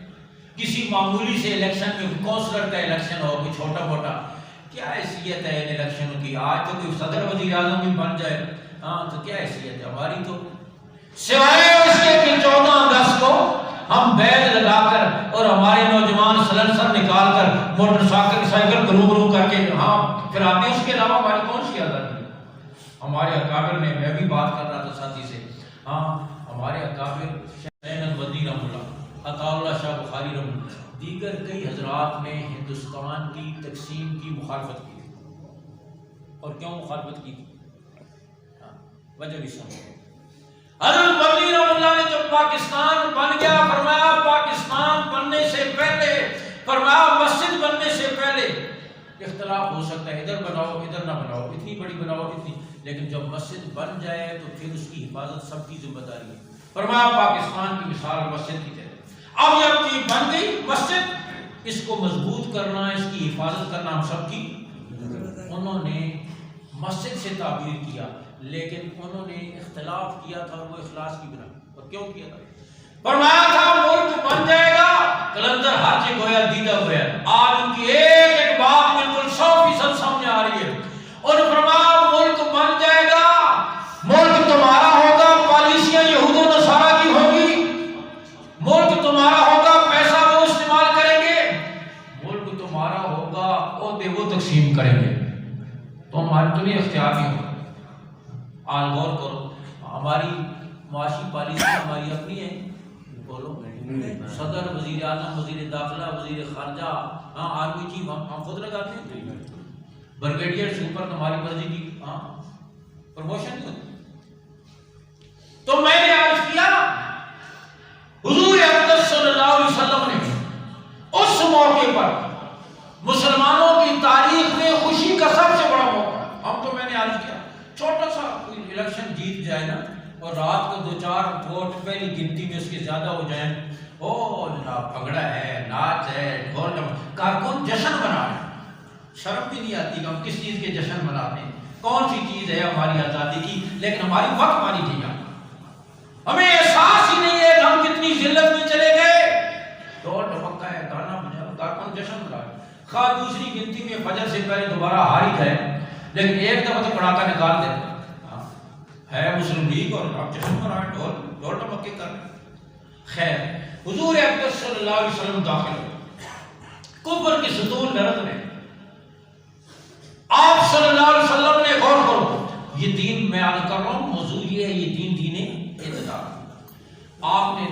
کسی معمولی سے الیکشن میں کونسلر کا الیکشن ہو، کوئی چھوٹا موٹا، کیا حیثیت ہے ان الیکشنوں کی؟ آج تو کوئی صدر وزیر اعظم بھی بن جائے، ہاں تو کیا حیثیت ہے ہماری؟ تو سوائے اس کے کہ 14 اگست کو ہم بیل لگا کر اور ہمارے نوجوان سلنسر نکال کر موٹر سائیکل گرو کر کے ہاں پھر آتے ہیں، اس کے علاوہ ہماری کون سی آزادی؟ ہمارے اکابر نے، میں بھی بات کر رہا تھا ساتھی سے، ہاں ہمارے اکابر حسین الودی رحمہ اللہ، عطا اللہ شاہ بخاری رحمہ اللہ، دیگر کئی حضرات نے ہندوستان کی تقسیم کی مخالفت کی. اور کیوں مخالفت کی؟ وجہ بھی سمجھو. حضرت مدنی رحمہ اللہ نے جب پاکستان بن گیا، فرمایا پاکستان بننے سے پہلے، فرمایا مسجد بننے سے پہلے اختلاف ہو سکتا ہے، ادھر بناؤ ادھر نہ بناؤ، اتنی بڑی بناؤ اتنی، لیکن جب مسجد بن جائے تو پھر اس کی حفاظت سب کی ذمہ داری ہے. فرمایا پاکستان کی مثال مسجد کی طرح، اب یہ چیز بن گئی مسجد، اس کو مضبوط کرنا، اس کی حفاظت کرنا ہم سب کی. انہوں نے مسجد سے تعبیر کیا، لیکن انہوں نے اختلاف کیا تھا وہ اخلاص کی بنا پر. کیوں کیا تھا؟ فرمایا تھا ملک بن جائے گا، کلندر حاجی گویا دیدہ گویا. آج ان کی ایک ایک بات بالکل 100% سامنے آ رہی ہے. اور فرمایا ملک بن جائے گا، ملک تمہارا ہوگا، پالیسیاں یہود و نصارہ کی ہوگی، ملک تمہارا ہوگا، پیسہ وہ استعمال کریں گے، ملک تمہارا ہوگا، عہدے وہ تقسیم کریں گے، تمہیں اختیار نہیں ہوگا. آج غور کرو، ہماری معاشی پالیسی ہماری اپنی ہے، بولو صدر، وزیر اعظم، وزیر داخلہ، وزیر خارجہ، ہاں آرمی چیف ہم خود لگاتے ہیں. بریگیڈیئر سپر تمہاری مرضی کی ہاں پروموشن نہیں ہوتی. تو میں نے عرض کیا حضور اقدس صلی اللہ علیہ وسلم نے اس موقع پر مسلمانوں کی تاریخ میں خوشی کا سب سے بڑا موقع، ہم تو میں نے عرض کیا چھوٹا سا کوئی الیکشن جیت جائے نا اور رات کو 2-4 ووٹ پہلی گنتی میں اس کے زیادہ ہو جائیں، او پگڑا ہے، ناچ ہے، ڈھول کارکن جشن منا رہے ہیں. شرم بھی نہیں آتی کہ ہم کس چیز کے جشن مناتے ہیں، کون سی چیز ہے ہماری آزادی کی، لیکن ہماری وقت مانی چاہیے. ہمیں احساس ہی نہیں ہے کہ ہم کتنی ذلت میں چلے گئے. ڈھول ڈھمکا ہے، گانا بجا، کارکن جشن منا رہے ہیں، خواہ دوسری گنتی میں فجر سے پہلے دوبارہ ہار ہی جائے، لیکن ایک دفعہ تو پڑاکا نکال دیتے ہے مسلم لیگ اور آپ جشن منا رہے ہیں، ڈھول ڈھمکے کر رہے ہیں. خیر حضور اقدس صلی اللہ علیہ وسلم داخل ہوئے، کفر کے ستون لرز رہے. آپ صلی اللہ علیہ وسلم نے غور کرو، یہ دین میں عرض کر رہا ہوں موضوع یہ ہے، یہ دین اعتدال. آپ نے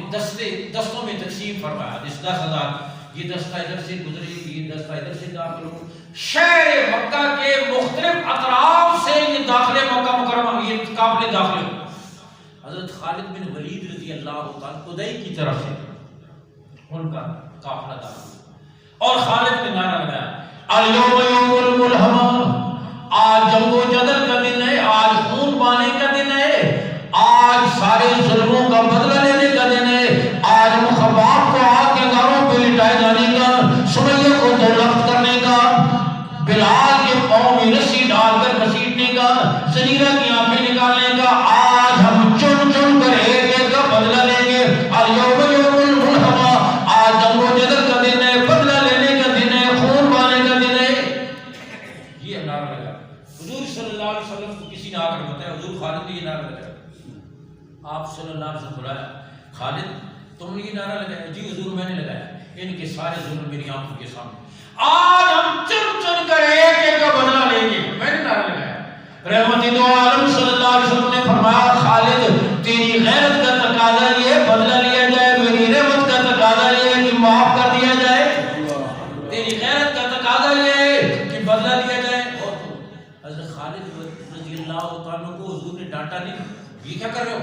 دستوں میں تقسیم فرمایا، اس 10,000 یہ دستہ ادھر سے گزرے، یہ دستہ ادھر سے داخل ہو. شہر مکہ کے مختلف اطراف سے یہ داخلے مکہ مکرمہ یہ قافلے داخل ہوئے. حضرت خالد بن ولید رضی اللہ تعالیٰ خدائی کی طرف سے ان کا قافلہ داخل اور خالد نے نعرہ لگایا الیوم یوم الملحمہ، آج جنگ و جدل کا دن ہے، آج خون پانے کا دن ہے، آج سارے ظلموں کا بدلہ لینے کا دن ہے. اللہ علیہ وسلم بلایا، خالد تم نے یہ نعرہ لگایا؟ جی حضور میں نے لگایا۔ ان کے سارے ظلم میری آنکھوں کے سامنے، آج ہم چن چن کر ایک ایک کا بدلہ لیں گے، میں نے نعرہ لگایا۔ رحمت دو عالم صلی اللہ علیہ وسلم نے فرمایا خالد تیری غیرت کا تقاضا یہ بدلہ لیا جائے، میری رحمت کا تقاضا یہ کہ معاف کر دیا جائے، تیری غیرت کا تقاضا یہ کہ بدلہ لیا جائے۔ اور تو حضرت خالد رضی اللہ عنہ کو حضور نے ڈانٹا نہیں، یہ کیا کر رہے ہو،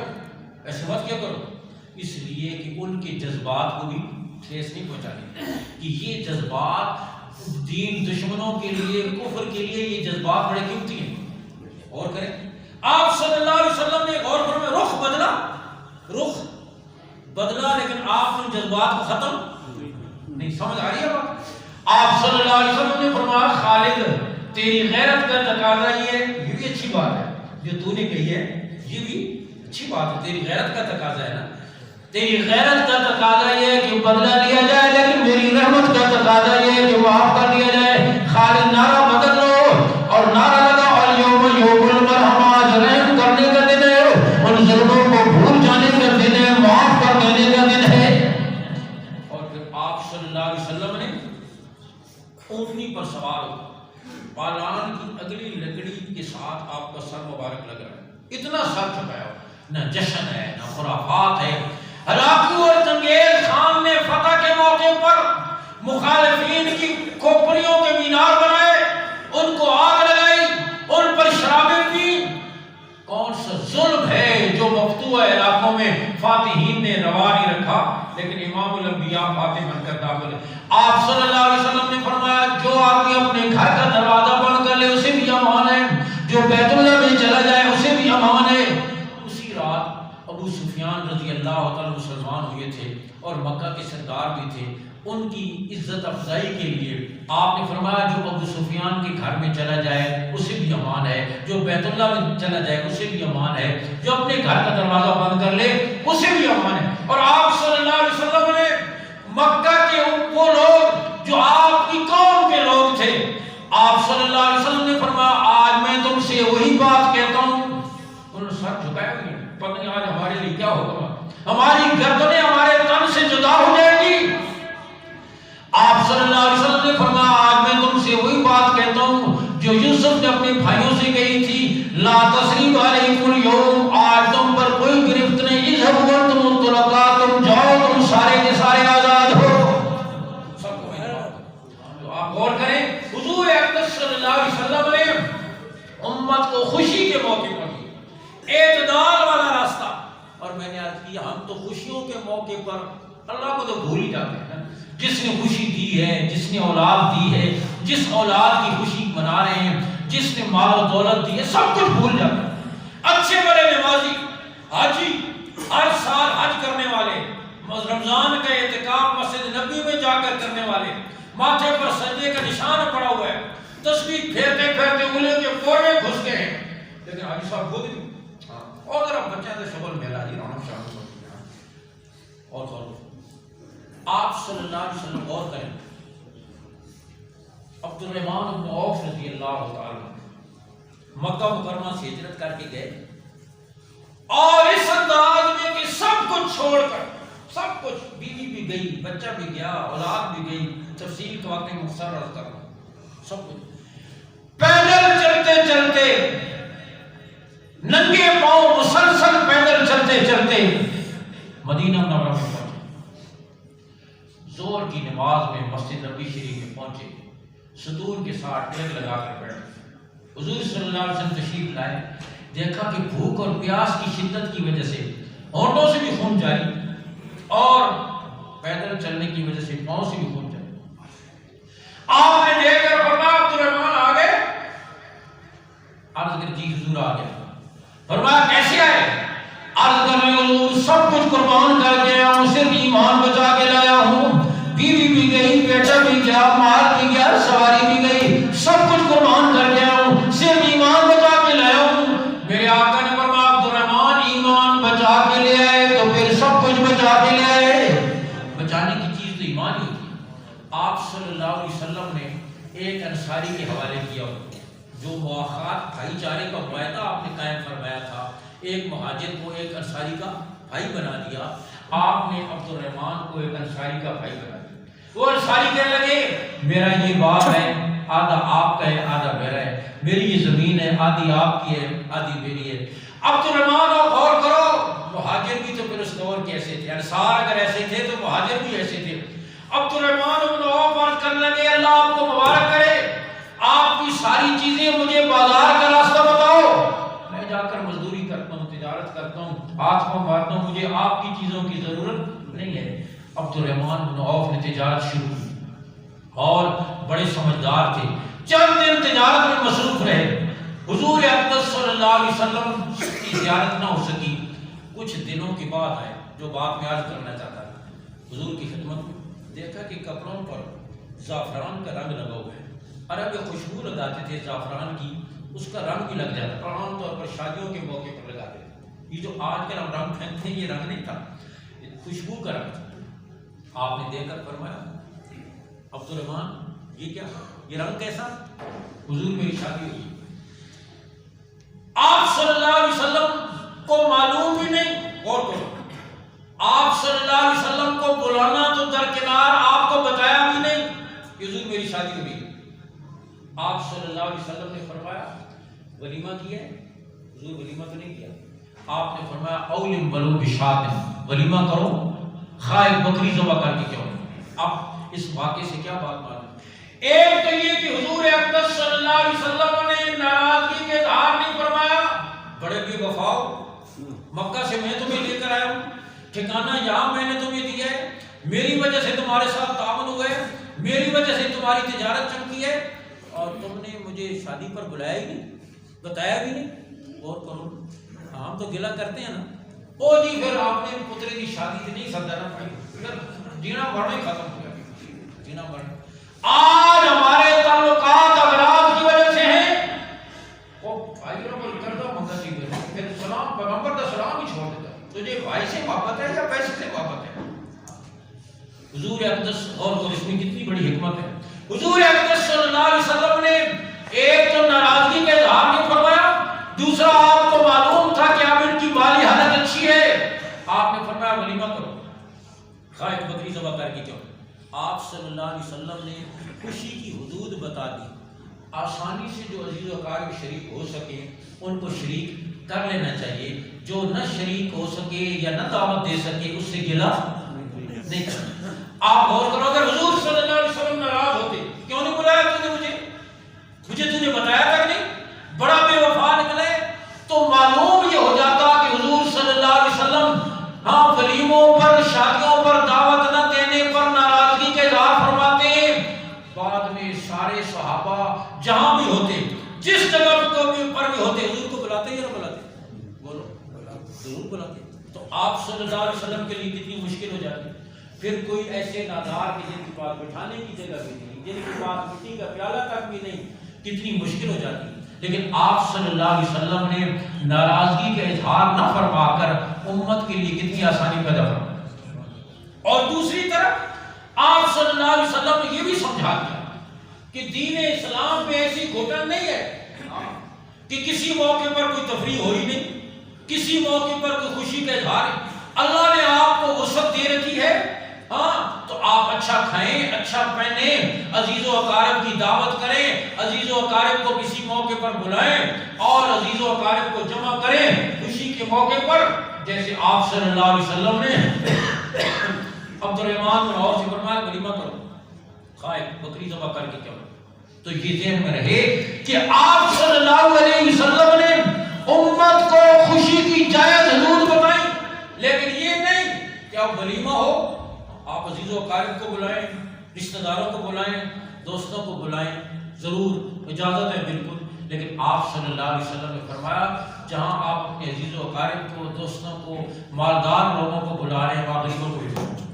ایسے مت کیا کرو، اس لیے کہ ان کے جذبات کو بھی ٹھیس نہیں پہنچانی، کہ یہ جذبات دین دشمنوں کے لیے، کفر کے لیے یہ جذبات بڑے قیمتی ہیں۔ اور کریں آپ صلی اللہ علیہ وسلم نے غور فرمائے، رخ بدلا لیکن آپ نے جذبات کو ختم نہیں، سمجھ آ رہی ہے بات؟ آپ صلی اللہ علیہ وسلم نے فرمایا خالد تیری غیرت کا تقاضا یہ بھی اچھی بات ہے، جو تو نے کہی ہے یہ بھی اچھی بات ہے، تیری غیرت کا تقاضا ہے نا، تیری غیرت کا تقاضا یہ کہ بدلہ لیا جائے، لیکن میری رحمت کا تقاضا یہ کہ معاف کر دیا جائے۔ خالد نعرہ بدل لو اور نعرہ لگا اور یوم المرحمہ، آج رحم کرنے کا دن ہے، ان ظلموں کو بھول جانے کا دن ہے، معاف کر دینے کا دن ہے۔ اور پھر آپ صلی اللہ علیہ وسلم نے اونٹنی پر سوار ہو، پالان کی اگلی لکڑی کے ساتھ آپ کا سر مبارک لگ رہا ہے، اتنا سر چھپایا ہو، نہ جشن ہے نہ خرافات ہے۔ ہلاکو اور چنگیز خان نے فتح کے موقع پر مخالفین کی کھوپڑیوں کے مینار بنائے، ان کو آگ لگائی، ان پر شرابیں پی۔ کون سا ظلم ہے جو مفتوح علاقوں میں فاتحین نے روا نہیں رکھا، لیکن امام الانبیاء فاتح بن کر داخل ہے۔ آپ صلی اللہ علیہ وسلم نے فرمایا جو آدمی اپنے گھر کا دروازہ بند کر لے اسے بھی امان ہے، جو بیت اللہ میں چلا جائے اسے بھی امان ہے۔ اسی رات ابو سفیان رضی اللہ عنہ مسلمان ہوئے تھے اور مکہ کے سردار بھی تھے، ان کی عزت افزائی کے لیے آپ نے فرمایا جو ابو سفیان کے گھر میں چلا جائے اسے بھی امان ہے، جو بیت اللہ میں چلا جائے اسے بھی امان ہے، جو اپنے گھر کا دروازہ بند کر لے اسے بھی امان ہے۔ اور آپ صلی اللہ علیہ وسلم نے مکہ کے وہ لوگ جو آپ کی قوم کے لوگ تھے، آپ صلی اللہ علیہ وسلم نے فرمایا آج میں تم سے وہی بات کہتا ہوں، انہوں نے سر جھکایا نہیں، پتہ نہیں آج ہمارے لیے کیا ہوگا، ہماری گردنیں ہمارے تن سے جدا ہو جائیں گی۔ آپ صلی اللہ علیہ وسلم نے فرمایا آج میں تم سے وہی بات کہتا ہوں جو یوسف نے اپنے بھائیوں سے کہی تھی، لا تثریب علیکم اليوم، آج تم پر کوئی گرفت نہیں، اذهبوا وانتم طلقاء، تم جاؤ تم سارے کے سارے آزاد ہو۔ سب کو میں تو آپ غور کریں، حضور اقدس صلی اللہ علیہ وسلم نے امت کو خوشی کے موقع پر اعتدال والا راستہ، اور میں نے عرض کیا ہم تو خوشیوں کے موقع پر اللہ کو تو بھول ہی جاتے ہیں، جس نے خوشی دی ہے، جس نے اولاد دی ہے، جس اولاد کی خوشی منا رہے ہیں، جس نے مال و دولت دی ہے، سب کچھ بھول جاتے ہیں۔ اچھے بڑے نمازی، حاجی، ہر سال حج کرنے والے، رمضان کا اعتکاف مسجد نبی میں جا کر کرنے والے، ماتھے پر سجدے کا نشان پڑا ہوا ہے، تسبیح پھیرتے پھیرتے انگلیوں کے پورے گھس گئے ہیں، لیکن حاجی صاحب خود بھی اور ذرا بچہ سے شغل میلا جی رونق شاہ اور آپ صلی اللہ علیہ وسلم غور کریں، عبد الرحمن بن عوف رضی اللہ تعالی مکہ مکرمہ سے ہجرت کر کے گئے، اور اس انداز میں کہ سب کچھ چھوڑ کر، سب کچھ، بیوی بھی گئی، بچہ بھی گیا، اولاد بھی گئی، تفصیل کے واقعے مختصر عرض کر رہا ہوں، سب کچھ پیدل چلتے چلتے، ننگے پاؤں مسلسل پیدل چلتے چلتے مدینہ منورہ میں پہنچے، زور کی نماز میں مسجد نبی شریف میں پہنچے، ستون کے ساتھ ٹیک لگا کر بیٹھے، حضور صلی اللہ علیہ وسلم تشریف لائے، دیکھا کہ بھوک اور پیاس کی شدت کی وجہ سے ہونٹوں سے بھی خون جاری اور پیدل چلنے کی وجہ سے پاؤں سے بھی خون جاری۔ آپ نے دیکھ کر فرمایا عبد الرحمن آ گئے، عرض کر جی حضور آ گیا، فرمایا کیسے آئے؟ عرض کر رہے حضور سب کچھ قربان کر کے آیا ہوں، صرف ایمان بچا کے لایا ہوں، بیوی بھی گئی، بیٹا بھی گیا، مال بھی گیا، سواری بھی گئی، سب کچھ قربان کر کے آیا ہوں، صرف ایمان بچا کے لایا ہوں۔ میرے آقا نے فرمایا عبد الرحمن ایمان بچا کے لے آئے تو پھر سب کچھ بچا کے لے آئے، بچانے کی چیز تو ایمان ہی ہوتی ہے۔ آپ صلی اللہ علیہ وسلم نے ایک انصاری کے حوالے کیا جو مواخات بھائی چارے کا معاہدہ آپ نے قائم فرمایا تھا، ایک مہاجر کو ایک انصاری کا بھائی بنا دیا، آپ نے عبد الرحمان کو ایک انصاری کا بھائی بنا دیا۔ وہ انصاری کہنے لگے میرا یہ باغ ہے، آدھا آپ کا ہے آدھا میرا ہے، میری یہ زمین ہے آدھی آپ کی ہے آدھی میری ہے۔ عبد الرحمان اور غور کرو، مہاجر بھی تو پھر اس دور کے ایسے تھے، انصار اگر ایسے تھے تو مہاجر بھی ایسے تھے۔ عبد الرحمان بن عوف عرض کرنے لگے اللہ آپ کو مبارک کرے، آپ کی ساری چیزیں مجھے بازار کا راستہ بتاؤ، میں جا کر مزدوری کرتا ہوں، تجارت کرتا ہوں، ہاتھ پاؤں مارتا ہوں، مجھے آپ کی چیزوں کی ضرورت نہیں ہے۔ عبد الرحمان بن عوف نے تجارت شروع کی اور بڑے سمجھدار تھے، چند دن تجارت میں مصروف رہے۔ حضور اقدس صلی اللہ علیہ وسلم کی زیارت نہ ہو سکی، کچھ دنوں کے بعد آئے، جو بات میں عرض کرنا چاہتا تھا۔ حضور کی خدمت میں دیکھا کہ کپڑوں پر زعفران کا رنگ لگا ہوا ہے، عرب خوشبو لگاتے تھے زعفران کی، اس کا رنگ بھی لگ جاتا، عام طور پر شادیوں کے موقع پر لگاتے تھے۔ یہ جو آج کل ہم رنگ پھینکتے ہیں یہ رنگ نہیں تھا، یہ خوشبو کا رنگ تھا۔ آپ نے دیکھ کر فرمایا عبد الرحمان یہ کیا، یہ رنگ کیسا؟ حضور میری شادی ہوئی۔ آپ صلی اللہ علیہ وسلم کو معلوم بھی نہیں، غور کرو، آپ صلی اللہ علیہ وسلم کو بلانا تو درکنار، آپ کو بتایا بھی نہیں کہ حضور میری شادی ہوئی۔ آپ صلی اللہ علیہ وسلم نے فرمایا ولیمہ کیا ہے؟ حضور ولیمہ تو نہیں کیا۔ آپ نے فرمایا اولم ولو بشات، ولیمہ کرو، خواہ ایک بکری ذبح کر کے کیوں۔ اب اس واقعے سے کیا بات معلوم؟ ایک تو یہ کہ حضور اقدس صلی اللہ علیہ وسلم نے ناراضگی کے اظہار نہیں فرمایا، بڑے بے وفا مکہ سے میں تمہیں لے کر آیا ہوں، ٹھکانہ یہاں میں نے تمہیں دیا ہے، میری وجہ سے تمہارے ساتھ تعاون ہوا ہے، میری وجہ سے تمہاری تجارت چمکی ہے، اور تم نے مجھے شادی پر بلایا ہی نہیں، بتایا بھی نہیں۔ اور کرو، ہم تو گلہ کرتے ہیں نا، او جی پھر آپ نے پترے کی شادی تھی نہیں سدا نا بھائی، پھر جینا مرنا ہی ختم ہو گیا، جینا مرنا۔ آج ہمارے تعلقات اغراض کی وجہ سے ہیں، او بھائی کو کر دو مکہ جی پھر سلام پیغمبر کا سلام ہی چھوڑ دیتا، تجھے بھائی سے محبت ہے یا پیسے سے محبت ہے؟ حضور اقدس اور اس میں کتنی بڑی حکمت ہے۔ حضور اقدس صلی اللہ علیہ وسلم نے ایک تو ناراضگی کا اظہار نہیں فرمایا، دوسرا آپ کو معلوم تھا کہ اب ان کی مالی حالت اچھی ہے، آپ نے فرمایا ولیمہ کرو، خواہ ایک بکری ذبح کر کے کیوں۔ آپ صلی اللہ علیہ وسلم نے خوشی کی حدود بتا دی، آسانی سے جو عزیز و اقارب شریک ہو سکے ان کو شریک کر لینا چاہیے، جو نہ شریک ہو سکے یا نہ دعوت دے سکے اس سے گلہ نہیں کرنا۔ آپ غور کرو، اگر حضور صلی اللہ علیہ وسلم ناراض ہوتے کیوں نہیں بلایا تو نے مجھے تو نے بتایا تک نہیں، بڑا بے وفا نکلے، تو معلوم یہ ہو جاتا کہ حضور صلی اللہ علیہ وسلم ہاں ولیموں پر شادیوں پر دعوت نہ دینے پر ناراضگی کے اظہار فرماتے ہیں، بعد میں سارے صحابہ جہاں بھی ہوتے جس جگہ پر بھی ہوتے حضور کو بلاتے یا نہ بلاتے؟ بولو ضرور بلاتے۔ تو آپ صلی اللہ علیہ وسلم کے لیے کتنی مشکل ہو جاتی، پھر کوئی ایسے نادار کہ جن کے پاس بٹھانے کی جگہ بھی نہیں، جن کے پاس مٹی کا پیالہ تک بھی نہیں، کتنی مشکل ہو جاتی۔ لیکن آپ صلی اللہ علیہ وسلم نے ناراضگی کا اظہار نہ فرما کر امت کے لیے کتنی آسانی پیدا فرمائی۔ اور دوسری طرف آپ صلی اللہ علیہ وسلم نے یہ بھی سمجھا دیا کہ دین اسلام میں ایسی گھٹن نہیں ہے کہ کسی موقع پر کوئی تفریح ہو ہی نہیں، کسی موقع پر کوئی خوشی کا اظہار ہے، اللہ نے آپ کو وسعت دے رکھی ہے، ہاں تو آپ اچھا کھائیں، اچھا پہنیں، عزیز و اقارب کی دعوت کریں، عزیز و اقارب کو کسی موقع پر بلائیں اور عزیز و اقارب کو جمع کریں خوشی کے موقع پر، جیسے آپ صلی اللہ علیہ وسلم نے عبد الرحمان بن عوف سے فرمایا ولیمہ کرو، خواہ بکری ذبح کر کے کیوں۔ تو یہ ذہن میں رہے کہ آپ صلی اللہ علیہ وسلم نے امت کو خوشی کی جائز حدود بتائیں، لیکن یہ نہیں کہ آپ ولیمہ ہو، آپ عزیز و اقارب کو بلائیں، رشتہ داروں کو بلائیں، دوستوں کو بلائیں، ضرور اجازت ہے بالکل، لیکن آپ صلی اللہ علیہ وسلم نے فرمایا جہاں آپ اپنے عزیز و اقارب کو، دوستوں کو، مالدار لوگوں کو بلا رہے ہیں، وہاں غریبوں کو بھی بلائیں،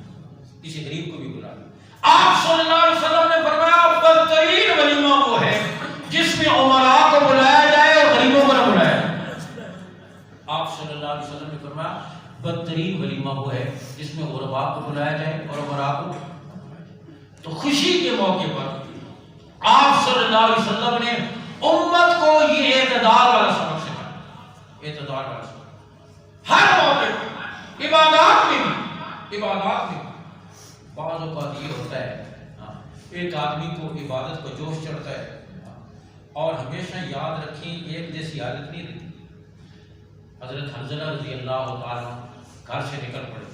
کسی غریب کو بھی بلا رہے ہیں۔ آپ صلی اللہ علیہ وسلم نے فرمایا بدترین ولیمہ وہ ہے جس میں عمراء کو بلایا جائے اور غریبوں کو نہ بلایا جائے۔ آپ صلی اللہ علیہ وسلم نے فرمایا بدترین ولیمہ وہ ہے جس میں غرباء کو بلایا جائے اور عمراء کو۔ تو خوشی کے موقع پر آپ صلی اللہ علیہ وسلم نے امت کو یہ اعتدال والا سبق سکھایا، اعتدال والا سبق۔ ہر موقع پر عبادات میں بعض اوقات یہ ہوتا ہے ایک آدمی کو عبادت کو جوش چڑھتا ہے اور ہمیشہ یاد رکھیں ایک جیسی حالت نہیں رہتی. حضرت حنظلہ رضی اللہ تعالیٰ گھر سے نکل پڑے,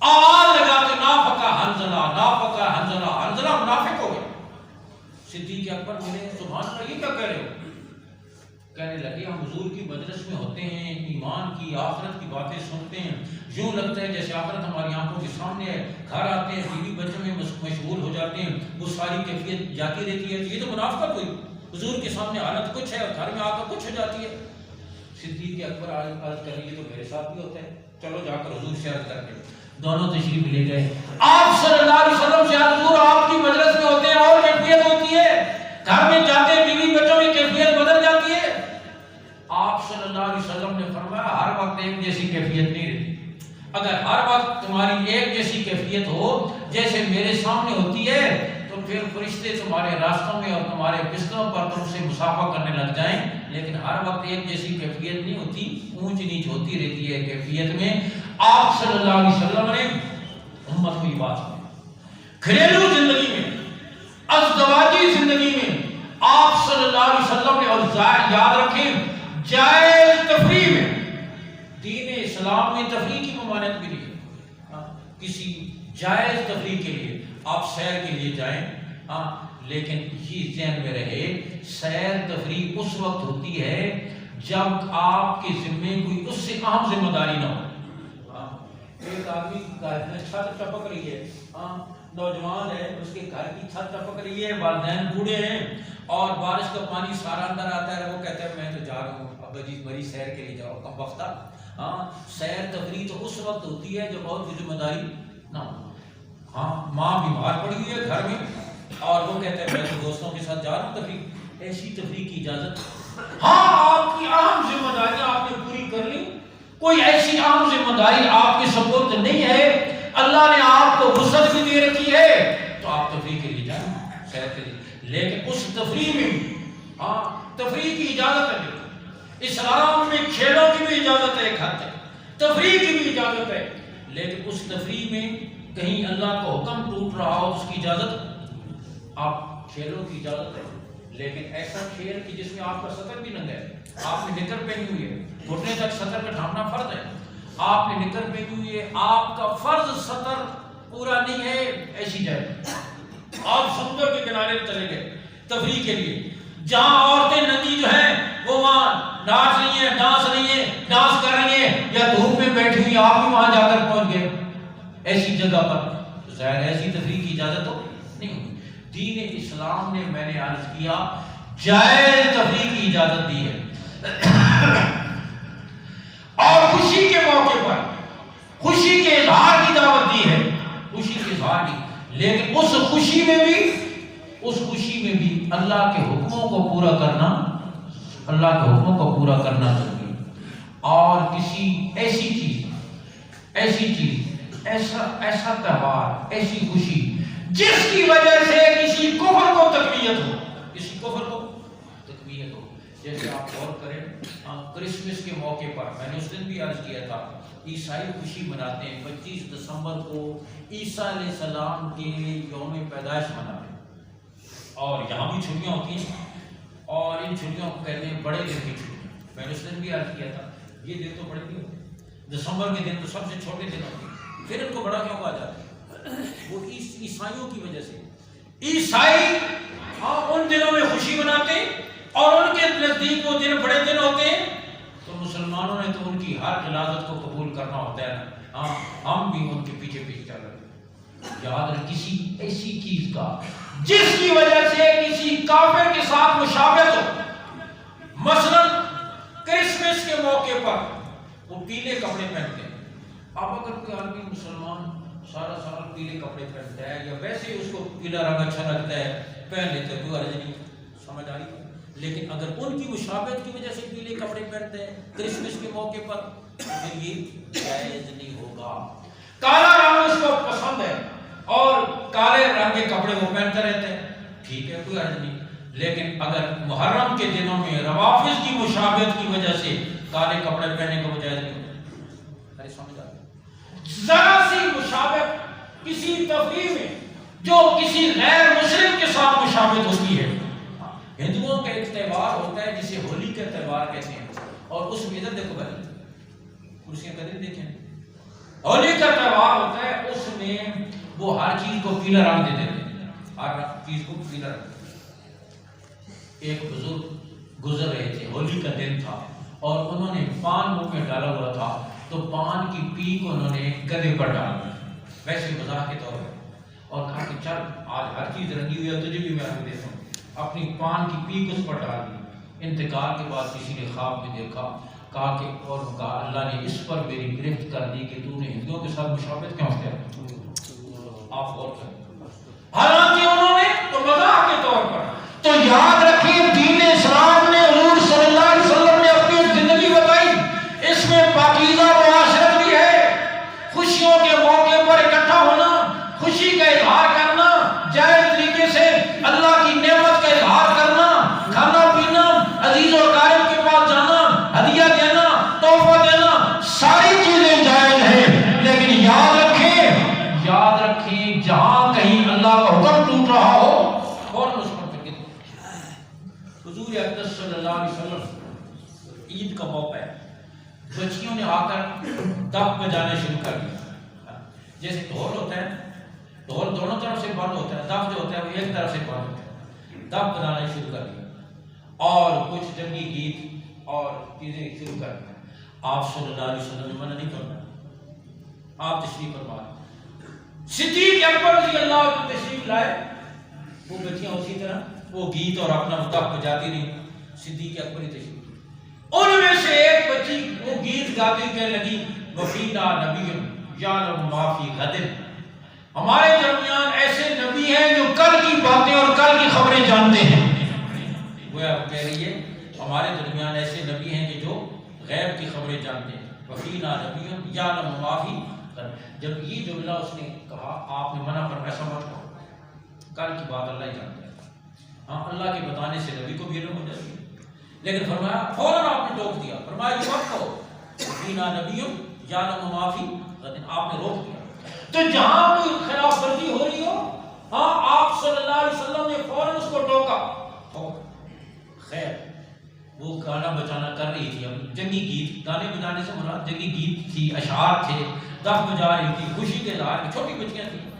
آواز لگاتے نافقہ حنظلہ منافق ہو گئے. صدیق اکبر ملے, سبحان اللہ یہ کیا کہہ رہے ہو؟ کہنے لگے ہم حضور کی مجلس میں ہوتے ہیں, ایمان کی آخرت کی باتیں سنتے ہیں, یوں لگتا ہے جیسے آخرت ہماری آنکھوں کے سامنے ہے. گھر آتے ہیں, بیوی بچوں میں مشغول ہو جاتے ہیں, وہ ساری کیفیت جاتی رہتی ہے. یہ تو منافقت ہوئی, حضور کے سامنے حالت کچھ ہے اور گھر میں آ کر کچھ ہو جاتی ہے. صدیق اکبر عرض کر لیے تو میرے ساتھ بھی ہوتا ہے, چلو جا کر حضور سے عرض کر کے دونوں تشریف لے گئے. آپ صلی اللہ علیہ وسلم سے حضور آپ کی مجلس میں ہوتے ہیں اور کیفیت ہوتی ہے, گھر میں جاتے ہیں بیوی بچوں میں کیفیت بدل جاتی ہے. آپ صلی اللہ علیہ وسلم نے فرمایا ہر وقت ایک جیسی کیفیت نہیں رہتی. اگر ہر وقت تمہاری ایک جیسی کیفیت ہو جیسے میرے سامنے ہوتی ہے تو پھر فرشتے تمہارے راستوں میں اور تمہارے بستروں پر تم سے مسافہ کرنے لگ جائیں. لیکن ہر وقت ایک جیسی کیفیت نہیں ہوتی, اونچ نیچ ہوتی رہتی ہے کیفیت میں. آپ صلی اللہ علیہ وسلم نے امت کو یہ بات سنائی. گھریلو زندگی میں, ازدواجی زندگی میں آپ صلی اللہ علیہ وسلم نے, اور یاد رکھیں جائز تفریح میں, دین اسلام میں تفریح کی ممانعت بھی نہیں ہے. کسی جائز تفریح کے لیے آپ سیر کے لیے جائیں, لیکن یہ ذہن میں رہے سیر تفریح اس وقت ہوتی ہے جب آپ کے ذمے کوئی اس سے اہم ذمہ داری نہ ہو. ایک آدمی کی چھت ٹپک رہی ہے, نوجوان ہے, اس کے گھر کی چھت ٹپک رہی ہے, والدین بوڑھے ہیں اور بارش کا پانی سارا اندر آتا ہے. وہ کہتے ہیں میں تو جا رہا ہوں, ابا جی بڑی سیر کے لیے جاؤ, کم وقت. سیر تفریح تو اس وقت ہوتی ہے جب اور ذمہ داری نہ ہو. ماں بیمار پڑی ہوئی ہے گھر میں اور وہ کہتے ہیں میں تو دوستوں کے ساتھ جا رہا ہوں تفریح. ایسی تفریح کی اجازت, آپ کی اہم ذمہ داریاں آپ نے پوری کر لی, کوئی ایسی اہم ذمہ داری آپ کے سپرد نہیں ہے, اللہ نے آپ کو وسعت بھی دے رکھی ہے تو آپ تفریح کے لیے جائیں, سیر کے لیے. لیکن اس تفریح میں تفریح کی اجازت ہے. اسلام میں کھیلوں کی بھی اجازت ہے, ایک حد تک تفریح کی بھی اجازت ہے, لیکن اس تفریح میں کہیں اللہ کا حکم ٹوٹ رہا ہو اس کی اجازت, آپ کھیلوں کی اجازت ہے. لیکن ایسا کھیل کہ جس میں آپ کا سطر بھی ننگا ہے, آپ نے نکر پہنی ہوئی ہے, گھٹنے تک سطر کا ڈھانپنا فرض ہے, آپ نے نکر پہنی ہوئی ہے, آپ کا فرض سطر پورا نہیں ہے, ایسی جائے آپ سمندر کے کنارے چلے گئے تفریح کے لیے, جہاں عورتیں ننگی جو ہیں وہ وہاں ناچ رہی ہیں, ڈانس کر رہی ہیں, یا دھوپ میں بیٹھی ہوئی آپ بھی وہاں جا کر پہنچ گئے ایسی جگہ پر, ظاہر ایسی تفریح کی اجازت تو نہیں ہوگی. دین اسلام نے, میں نے عرض کیا, جائز تفریح کی اجازت دی ہے. اور خوشی کے موقع پر خوشی کے اظہار کی دعوت دی ہے, خوشی کے اظہار کی. لیکن اس خوشی میں بھی اللہ کے حکموں کو پورا کرنا, اللہ کے حکموں کو پورا کرنا ضروری ہے. اور کسی ایسی چیز ایسا تہوار, ایسی خوشی جس کی وجہ سے کسی کفر کو تقویت ہو, جیسے آپ غور کریں کرسمس کے موقع پر, میں نے اس دن بھی عرض کیا تھا, عیسائی خوشی مناتے ہیں 25 دسمبر کو عیسیٰ علیہ السلام کے یوم پیدائش مناتے ہیں, اور یہاں بھی چھٹیاں ہوتی ہیں, اور ان چھٹیوں کو کہتے ہیں بڑے دن کی چھٹی. میں نے اس دن بھی عرض کیا تھا یہ دن تو بڑے نہیں ہوتے, دسمبر کے دن تو سب سے چھوٹے دن ہوتے ہیں, پھر ان کو بڑا کیوں کہا جاتا ہے؟ وہ عیسائیوں کی وجہ سے. عیسائی ان دنوں میں خوشی مناتے ہیں اور ان کے نزدیک وہ دن بڑے دن ہوتے ہیں, تو مسلمانوں نے تو ان کی ہر غلاظت کو قبول کرنا ہوتا ہے. ہم بھی ان کے پیچھے چل رہے ہیں. یاد رکھ, کسی ایسی چیز کا جس کی وجہ سے کسی کافر کے ساتھ مشابہت ہو, مثلا کرسمس کے موقع پر وہ پیلے کپڑے پہنتے ہیں. اب اگر کوئی آدمی مسلمان سارا سال پیلے کپڑے پہنتا ہے یا ویسے ہی اس کو پیلا رنگ اچھا لگتا ہے پہن لیتے ہیں, کوئی حرج نہیں, سمجھ آ رہی ہے. لیکن اگر ان کی مشابہت کی وجہ سے پیلے کپڑے پہنتے ہیں کرسمس کے موقع پر, پھر یہ جائز نہیں ہوگا. کالا رنگ اس کو پسند ہے اور کالے رنگ کے کپڑے وہ پہنتے رہتے ہیں, ٹھیک ہے, کوئی حرج نہیں. لیکن اگر محرم کے دنوں میں روافض کی مشابہت کی وجہ سے کالے کپڑے پہننے کو جائز نہیں ہوتا. ارے سمجھ آ ذرا سی مشابہت کسی تفریح میں جو کسی غیر مسلم کے ساتھ مشابہت ہوتی ہے. ہندوؤں کا ایک تہوار ہوتا ہے جسے ہولی کا تہوار کہتے ہیں, اور اس میں ادھر دیکھو بھائی کرسیاں کدھر دیکھیں, ہولی کا تہوار ہوتا ہے, اس میں وہ ہر چیز کو پیلا رنگ دے دیتے ہیں, ہر چیز کو پیلا رنگ. ایک بزرگ گزر رہے تھے, ہولی کا دن تھا, اور انہوں نے پان منہ میں ڈالا ہوا تھا, تو پان کی پیک انہوں نے گدے پر ڈال دی ویسے مزاح کے طور پر, اور کہا کہ چل آج ہر چیز رنگی ہوئی ہے تجھے بھی میں رنگ دیتا ہوں. اپنی پان کی پیک اس پر ڈال دی. انتقال کے بعد کسی نے خواب میں دیکھا, کہا کہ اور کہا اللہ نے اس پر میری گرفت کر دی کہ تو نے ہندوؤں کے ساتھ مشابہت کیوں کیا. آپ غور کریں, حالانکہ انہوں نے تو مزاح کے طور پر. تو یاد رکھیں دین اسلام نے حضور صلی اللہ علیہ وسلم نے اپنی زندگی بتائی, اس میں پاکیزہ معاشرت بھی ہے. خوشیوں کے موقع پر اکٹھا ہونا, خوشی کا اظہار کرنا, جائز طریقے سے اللہ کی نعمت کا اظہار کرنا, کھانا پینا, عزیز و اقارب کے پاس جانا, ہدیہ دینا, تحفہ دینا, ساری چیزیں جائز ہیں. لیکن یاد رکھیں جہاں کہیں اللہ کا حکم ٹوٹ رہا ہو فوراً اس پر فکر. حضور اقدس صلی اللہ علیہ وسلم عید کا موقع ہے, بچیوں نے آ کر دف بجانا شروع کر دیا. جیسے ڈھول ہوتا ہے, ڈھول دونوں طرف سے بند ہوتا ہے, دف جو ہوتا ہے وہ ایک طرف سے بند ہوتا ہے. دف بجانا شروع کر دیا اور کچھ جنگی گیت اور چیزیں شروع کر دیا. آپ صلی اللہ علیہ وسلم نے منع نہیں کرنا, آپ تشریف فرما. صدیق اکبر رضی اللہ عنہ تشریف لائے, وہ بچیاں اسی طرح وہ گیت اور اپنا دف بجاتی رہی. صدیق اکبر ہی تشریف, ان میں سے ایک بچی وہ گیت گاتی کہنے لگی وفینا نبی یعلم ما فی غد, ہمارے درمیان ایسے نبی ہیں جو کل کی باتیں اور کل کی خبریں جانتے ہیں. وہ کہہ رہی ہے ہمارے درمیان ایسے نبی ہیں کہ جو غیب کی خبریں جانتے ہیں. وفینا نبی یعلم ما فی غد. جب یہ جملہ اس نے کہا, آپ نے منع فرمایا ایسا مت کہو, کل کی بات اللہ ہی جانتا ہے. ہاں اللہ کے بتانے سے نبی کو بھی علم ہو جاتی ہے, لیکن فرمایا فوراً آپ نے ٹوک دیا, فرمایا یہ مت کہو وفینا نبی یعلم ما فی غد, آپ نے روک دیا. تو جہاں کوئی خلاف ورزی ہو رہی ہو, ہاں آپ صلی اللہ علیہ وسلم نے فوراً اس کو ٹوکا. خیر وہ گانا بجانا کر رہی تھی, اب جنگی گیت, گانے بجانے سے مراد جنگی گیت تھی, اشعار تھے, دف بجا رہی تھی, خوشی کے اظہار, چھوٹی بچیاں تھیں.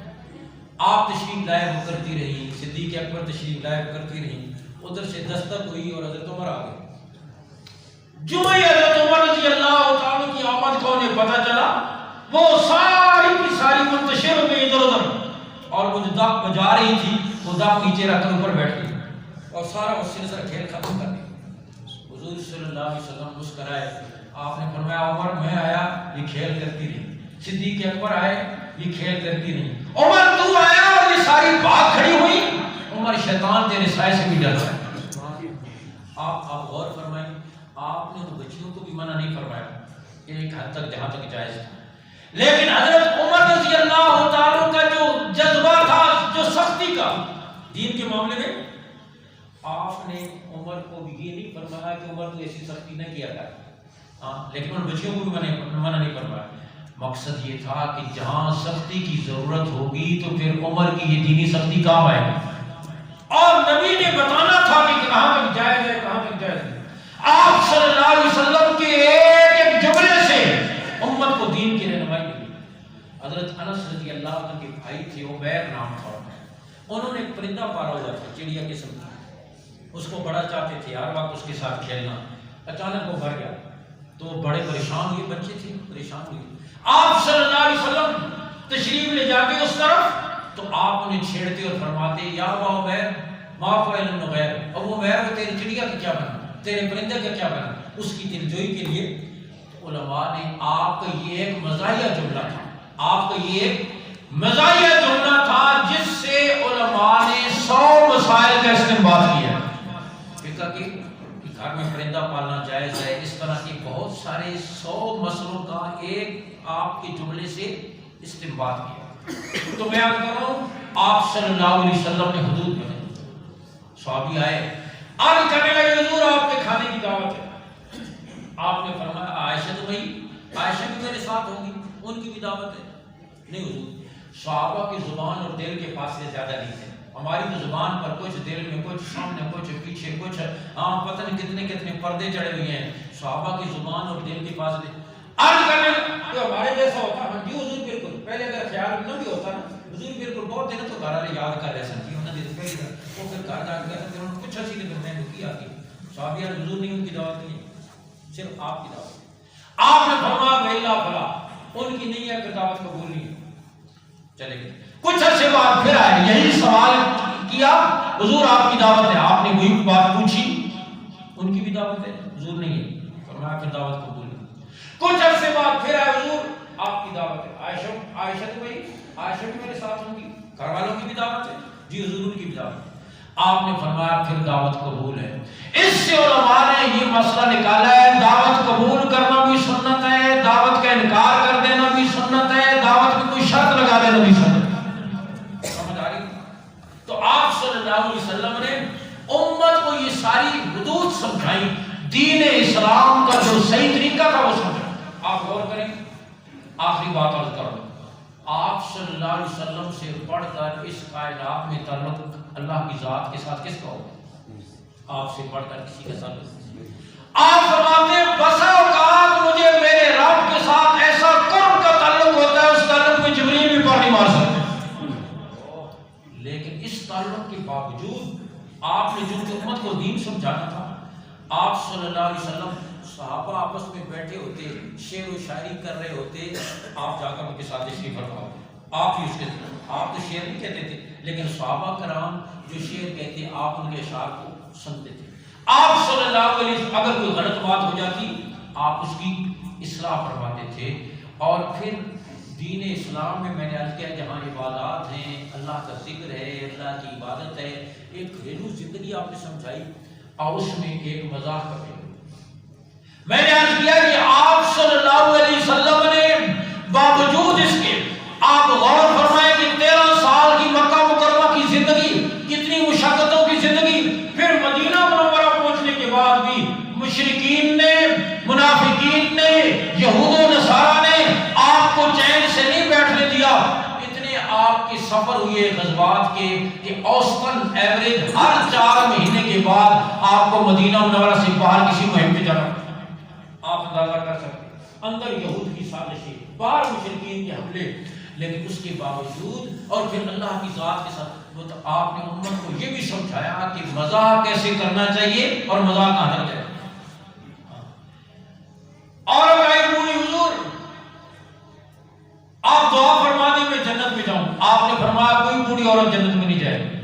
آپ تشریف لائے وہ کرتی رہی, صدیق اکبر تشریف لائے وہ کرتی رہی. ادھر سے دستک ہوئی اور حضرت عمر آ گئے. جو ہی حضرت عمر رضی اللہ تعالیٰ کی آمد کو انہیں پتہ چلا, وہ ساری کی ساری منتشر ہو گئی ادھر ادھر, اور وہ جو دف بجا رہی تھی وہ دف نیچے رکھ کر اوپر بیٹھ گئی اور سارا وہ سلسلہ کھیل ختم کر دیا. حضور صلی اللہ علیہ وسلم مسکرائے, آپ نے فرمایا عمر میں آیا یہ کھیل کرتی رہی, صدیق اکبر آئے یہ کھیل کرتی رہی, عمر تو آیا اور یہ ساری بات کھڑی ہوئی. عمر شیطان تیرے سائے سے بھی ڈرتا ہے. آپ غور فرمائیں, آپ نے تو بچیوں کو بھی منع نہیں فرمایا ایک حد تک جہاں تک جائز تھا, لیکن حضرت عمر رضی اللہ تعالیٰ کا جو جذبہ تھا, جو سختی کا دین کے معاملے میں, آپ نے عمر کو بھی یہ نہیں فرمایا کہ عمر تو ایسی سختی نہ کیا کر, ہاں لیکن ان بچیوں کو بھی منع نہیں فرمایا. مقصد یہ تھا کہ جہاں سختی کی ضرورت ہوگی تو پھر عمر کی یہ دینی سختی کام آئے گی, اور نبی نے بتانا تھا کہ کہاں تک جائز ہے کہاں تک جائز ہے. آپ صلی اللہ علیہ وسلم کے ایک جملے سے امت کو دین کی رہنمائی ملی. حضرت انس رضی اللہ عنہ کے بھائی تھے, عبیر نام تھا, انہوں نے ایک پرندہ پالا ہوا تھا, چڑیا قسم کا, اس کو بڑا چاہتے تھے ہر وقت اس کے ساتھ کھیلنا. اچانک وہ مر گیا تو بڑے پریشان ہوئے, بچے تھے پریشان ہوئے. آپ صلی اللہ علیہ وسلم تشریف لے جاتے اس طرف, تو آپ انہیں چھیڑتے اور فرماتے یا عبیر ما فعل النغیر, اب عبیر تیری چڑیا کا کیا بنا, تیرے پرندے کا کیا بنا. اس کی دلجوئی کے لیے علماء نے, آپ کا یہ ایک مزاحیہ جملہ تھا, آپ کا یہ ایک مزاحیہ جملہ تھا جس سے علماء نے 100 مسائل کا استنباط کیا. فقہ کے گھر میں پرندہ پالنا جائز ہے, اس طرح کے بہت سارے 100 مسئلوں کا ایک آپ کے جملے سے استنباط کیا. تو میں آپ کر رہا ہوں, آپ صلی اللہ علیہ وسلم نے حدود میں صحابی آئے, عرض کرنے لگے حضور آپ کے کھانے کی دعوت ہے. آپ نے فرمایا عائشہ تو بھائی, عائشہ بھی میرے ساتھ ہوگی. ان کی بھی دعوت ہے؟ نہیں حضور، صحابہ کی زبان اور دل کے فاصلے زیادہ نہیں تھے. ہماری تو زبان پر کچھ، دل میں کچھ، سامنے کچھ، پیچھے کچھ، پتہ نہیں کتنے کتنے پردے چڑھے ہوئے ہیں. صحابہ کی زبان اور دل کے فاصلے آج کرنے تو ہمارے جیسا ہوتا ہے. جی حضور بالکل، پہلے اگر خیال نہ بھی ہوتا نا حضور بالکل بہت دن تو گھر والے یاد کر رہے سن جی انہوں نے پہلی وہ پھر گھر جا کے پھر انہوں نے کچھ اچھی نہیں میں نے کی آگے صحابہ حضور نے ان کی دعوت نہیں، صرف آپ کی دعوت. آپ نے فرمایا ویلا فلا، ان کی نہیں ہے پھر دعوت قبول نہیں ہے. چلے گئے. کچھ عرصے بعد پھر آئے، یہی سوال کیا حضور آپ کی دعوت ہے. آپ نے وہی بات پوچھی، ان کی بھی دعوت ہے؟ حضور نہیں ہے. فرمایا پھر دعوت قبول نہیں. کچھ عرصے بعد پھر آئے، حضور آپ کی دعوت ہے. عائشہ تو بھائی عائشہ بھی میرے ساتھ ہوں گی، گھر والوں کی بھی دعوت ہے. جی حضور ان کی بھی دعوت ہے. آپ نے فرمایا پھر دعوت قبول ہے. اس سے علماء نے یہ مسئلہ نکالا ہے دعوت قبول کرنا بھی سنت ہے، دعوت کا انکار کر دینا بھی سنت ہے، دعوت کی کوئی شرط لگا دینا بھی سنت ہے. سمجھ آ رہی؟ تو آپ صلی اللہ علیہ وسلم نے امت کو یہ ساری حدود سمجھائی، دین اسلام کا جو صحیح طریقہ تھا وہ سمجھا. آپ غور کریں. آخری بات عرض کرو، آپ صلی اللہ علیہ وسلم سے پڑھ کر اس کائنات میں تعلق اللہ کی ذات کے ساتھ کس کا ہوگا؟ آپ سے پڑھ کر کسی کے ساتھ. آپ فرماتے ہیں بسا اوقات مجھے میرے رب کے ساتھ ایسا قرب کا تعلق ہوتا ہے اس تعلق میں جبریل بھی پڑھ نہیں مار سکتے. لیکن اس تعلق کے باوجود آپ نے جو امت کو دین سمجھانا تھا، آپ صلی اللہ علیہ وسلم صحابہ آپس میں بیٹھے ہوتے، شعر و شاعری کر رہے ہوتے، آپ جا کر ان کے ساتھ تشریف فرما. آپ ہی اس کے آپ تو شعر نہیں کہتے تھے، لیکن صحابہ کرام جو شعر کہتے آپ ان کے اشعار کو سنتے تھے. آپ صلی اللہ علیہ وسلم اگر کوئی غلط بات ہو جاتی آپ اس کی اصلاح فرماتے تھے. اور پھر دین اسلام میں نے عرض کیا جہاں عبادات ہیں، اللہ کا ذکر ہے، اللہ کی عبادت ہے، ایک گھریلو زندگی آپ نے سمجھائی اور اس میں ایک مزاح کا پہلو. میں نے عرض کیا کہ آپ صلی اللہ علیہ وسلم نے باوجود اس کے آپ غور فرمائیں کہ 13 سال کی مکہ مکرمہ کی زندگی، کتنی مشقتوں کی زندگی، پھر مدینہ منورہ پہنچنے کے بعد بھی مشرکین نے، منافقین نے، یہود و نصارہ نے آپ کو چین سے نہیں بیٹھنے دیا. اتنے آپ کے سفر ہوئے غزوات کے کہ اوسطاً ایوریج ہر 4 مہینے کے بعد آپ کو مدینہ منورہ سے باہر کسی مہم پہ جانا. آپ اندازہ کر سکتے ہیں اندر یہود کی سازشیں، باہر مشرکین کے حملے، لیکن اس کے باوجود اور پھر اللہ کی ذات کے ساتھ وہ تو آپ نے امت کو یہ بھی سمجھایا کہ مزاح کیسے کرنا چاہیے اور مزاح کہاں تک جائے. اور پوری حضور آپ دعا فرما دیں میں جنت میں جاؤں. آپ نے فرمایا کوئی بوڑھی عورت جنت میں نہیں جائے.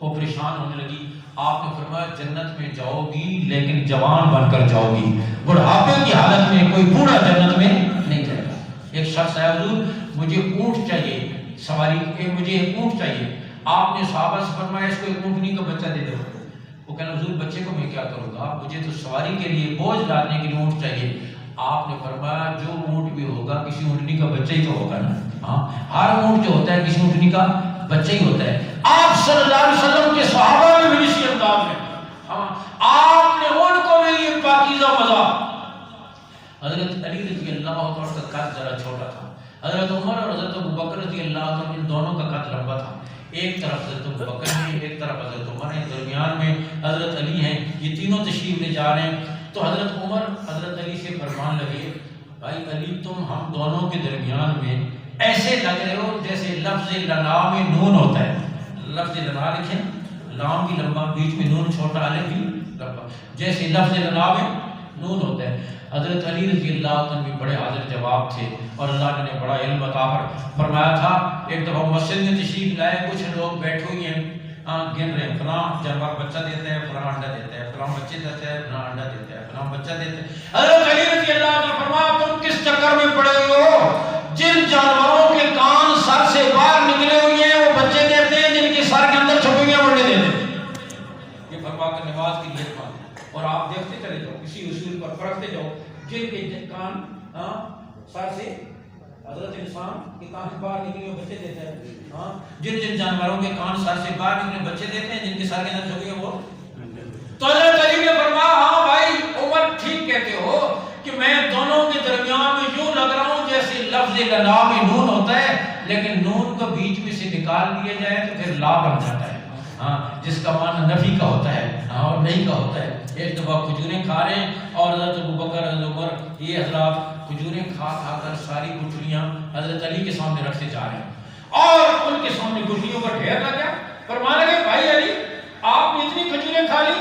وہ پریشان ہونے لگی. آپ نے فرمایا جنت میں جاؤ گی لیکن جوان بن کر جاؤ گی، بڑھاپے کی حالت میں کوئی بوڑھا جنت میں نہیں جائے گا. ایک شخص ہے حضور مجھے اونٹ چاہیے، سواری کے مجھے ایک اونٹ چاہیے. آپ نے صحابہ سے فرمایا اس کو ایک اونٹنی کا بچہ دے دو. وہ کہنا حضور بچے کو میں کیا کروں گا، مجھے تو سواری کے لیے بوجھ ڈالنے کے لیے اونٹ چاہیے. آپ نے فرمایا جو اونٹ بھی ہوگا کسی اونٹنی کا بچہ ہی تو ہوگا نا. ہاں ہر اونٹ جو ہوتا ہے کسی اونٹنی کا بچہ ہی ہوتا ہے. آپ صلی اللہ علیہ وسلم کے صحابہ میں بھی اسی انداز میں آپ نے ان کو بھی یہ پاکیزہ مزاح. حضرت علی رضی اللہ عنہ کا قد ذرا چھوٹا تھا، حضرت عمر اور حضرت ابوبکر رضی اللہ عنہ ان دونوں کا قد لمبا تھا. ایک طرف حضرت ابوبکر ہیں، ایک طرف حضرت عمر ہیں، درمیان میں حضرت علی ہیں. یہ تینوں تشریف لے جا رہے ہیں. تو حضرت عمر حضرت علی سے فرمان لگے بھائی علی تم ہم دونوں کے درمیان میں ایسے لگ رہے ہو جیسے لفظ لنا میں نون ہوتا ہے. لفظ لنا لکھیں، لام بھی لمبا، بیچ میں نون چھوٹا، الف بھی لمبا، جیسے لفظ لنا میں نون ہوتا ہے. حضرت علی رضی اللہ عنہ بھی بڑے حاضر جواب تھے اور اللہ نے بڑا علم عطا فرمایا تھا. ایک دفعہ مسجد میں تشریف لائے، کچھ لوگ بیٹھے ہوئے ہیں گن رہے ہیں فلاں جانور بچہ دیتا ہے، فلاں انڈا دیتا ہے، فلاں بچے دیتا ہے، فلاں انڈا دیتا ہے، فلاں بچہ دیتا ہے. حضرت علی رضی اللہ عنہ فرمایا تم کس چکر میں پڑے ہوئے ہو؟ جن جانوروں کے کان سر سے باہر نکلے ہوئے ہیں وہ بچے دیتے ہیں، جن کے سر کے اندر چھپے ہوئے ہیں وہ انڈے دیتے ہیں. یہ فرما کر نماز کی نیت مان. اور آپ دیکھتے چلے جاؤ اسی اصول پر پرکھتے جاؤ. جن کے کان سر سے حضرت انسان کے کان سے باہر نکلے ہوئے بچے دیتے ہیں، جن جانوروں کے کان سر سے باہر نکلے بچے دیتے ہیں، جن کے سر کے اندر چھپے ہوئے وہ. تو حضرت علی نے فرمایا ہاں بھائی عمر ٹھیک کہتے ہو کہ میں دونوں کے درمیان میں یوں لگ رہا ہوں جیسے لفظ لنا میں نون ہوتا ہے، لیکن نون کو بیچ میں سے نکال دیا جائے تو پھر لا بن جاتا ہے، ہاں، جس کا معنی نفی کا ہوتا ہے، ہاں، اور نہیں کا ہوتا ہے۔ ایک دفعہ کھجوریں کھا رہے ہیں اور حضرت ابوبکر، حضرت عمر، یہ حضرات کھجوریں کھا کھا کر ساری گٹھلیاں حضرت علی کے سامنے رکھتے جا رہے ہیں اور ان کے سامنے گٹھلیوں کا ڈھیر لگ گیا۔ فرمانے لگے بھائی علی، آپ نے اتنی کھجوریں کھا لی؟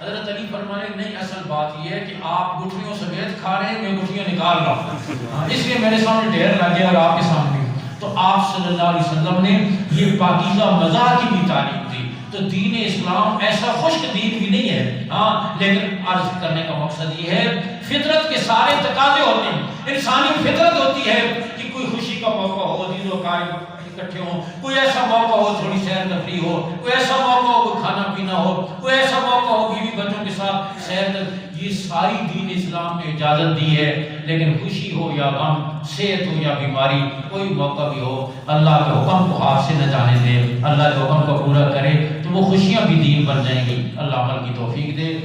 حضرت علی فرمانے لگے نہیں، اصل بات یہ ہے کہ آپ گٹھلیوں سمیت کھا رہے ہیں، میں گٹھلیاں نکال رہا ہوں، اس لیے میرے سامنے ڈھیر لگ گیا اور آپ کے سامنے۔ تو آپ صلی اللہ علیہ وسلم نے یہ پاکیزہ مزاح کی بھی تعلیم دی۔ تو دین اسلام ایسا خشک دین بھی نہیں ہے، ہاں، لیکن عرض کرنے کا مقصد یہ ہے فطرت کے سارے تقاضے ہوتے ہیں، انسانی فطرت ہوتی ہے کہ کوئی خوشی کا موقع ہو، عزیز و اقارب اکٹھے ہوں، کوئی ایسا موقع ہو تھوڑی سیر تفریح ہو، کوئی ایسا موقع ہو کوئی کھانا پینا ہو، کوئی ایسا موقع ہو بیوی بچوں کے ساتھ سیر یہ ساری دین اسلام نے اجازت دی ہے۔ لیکن خوشی ہو یا غم، صحت ہو یا بیماری، کوئی موقع بھی ہو، اللہ کے حکم کو ہاتھ سے نہ جانے دے، اللہ کے حکم کو پورا کرے تو وہ خوشیاں بھی دین بن جائیں گی۔ اللہ عمل کی توفیق دے۔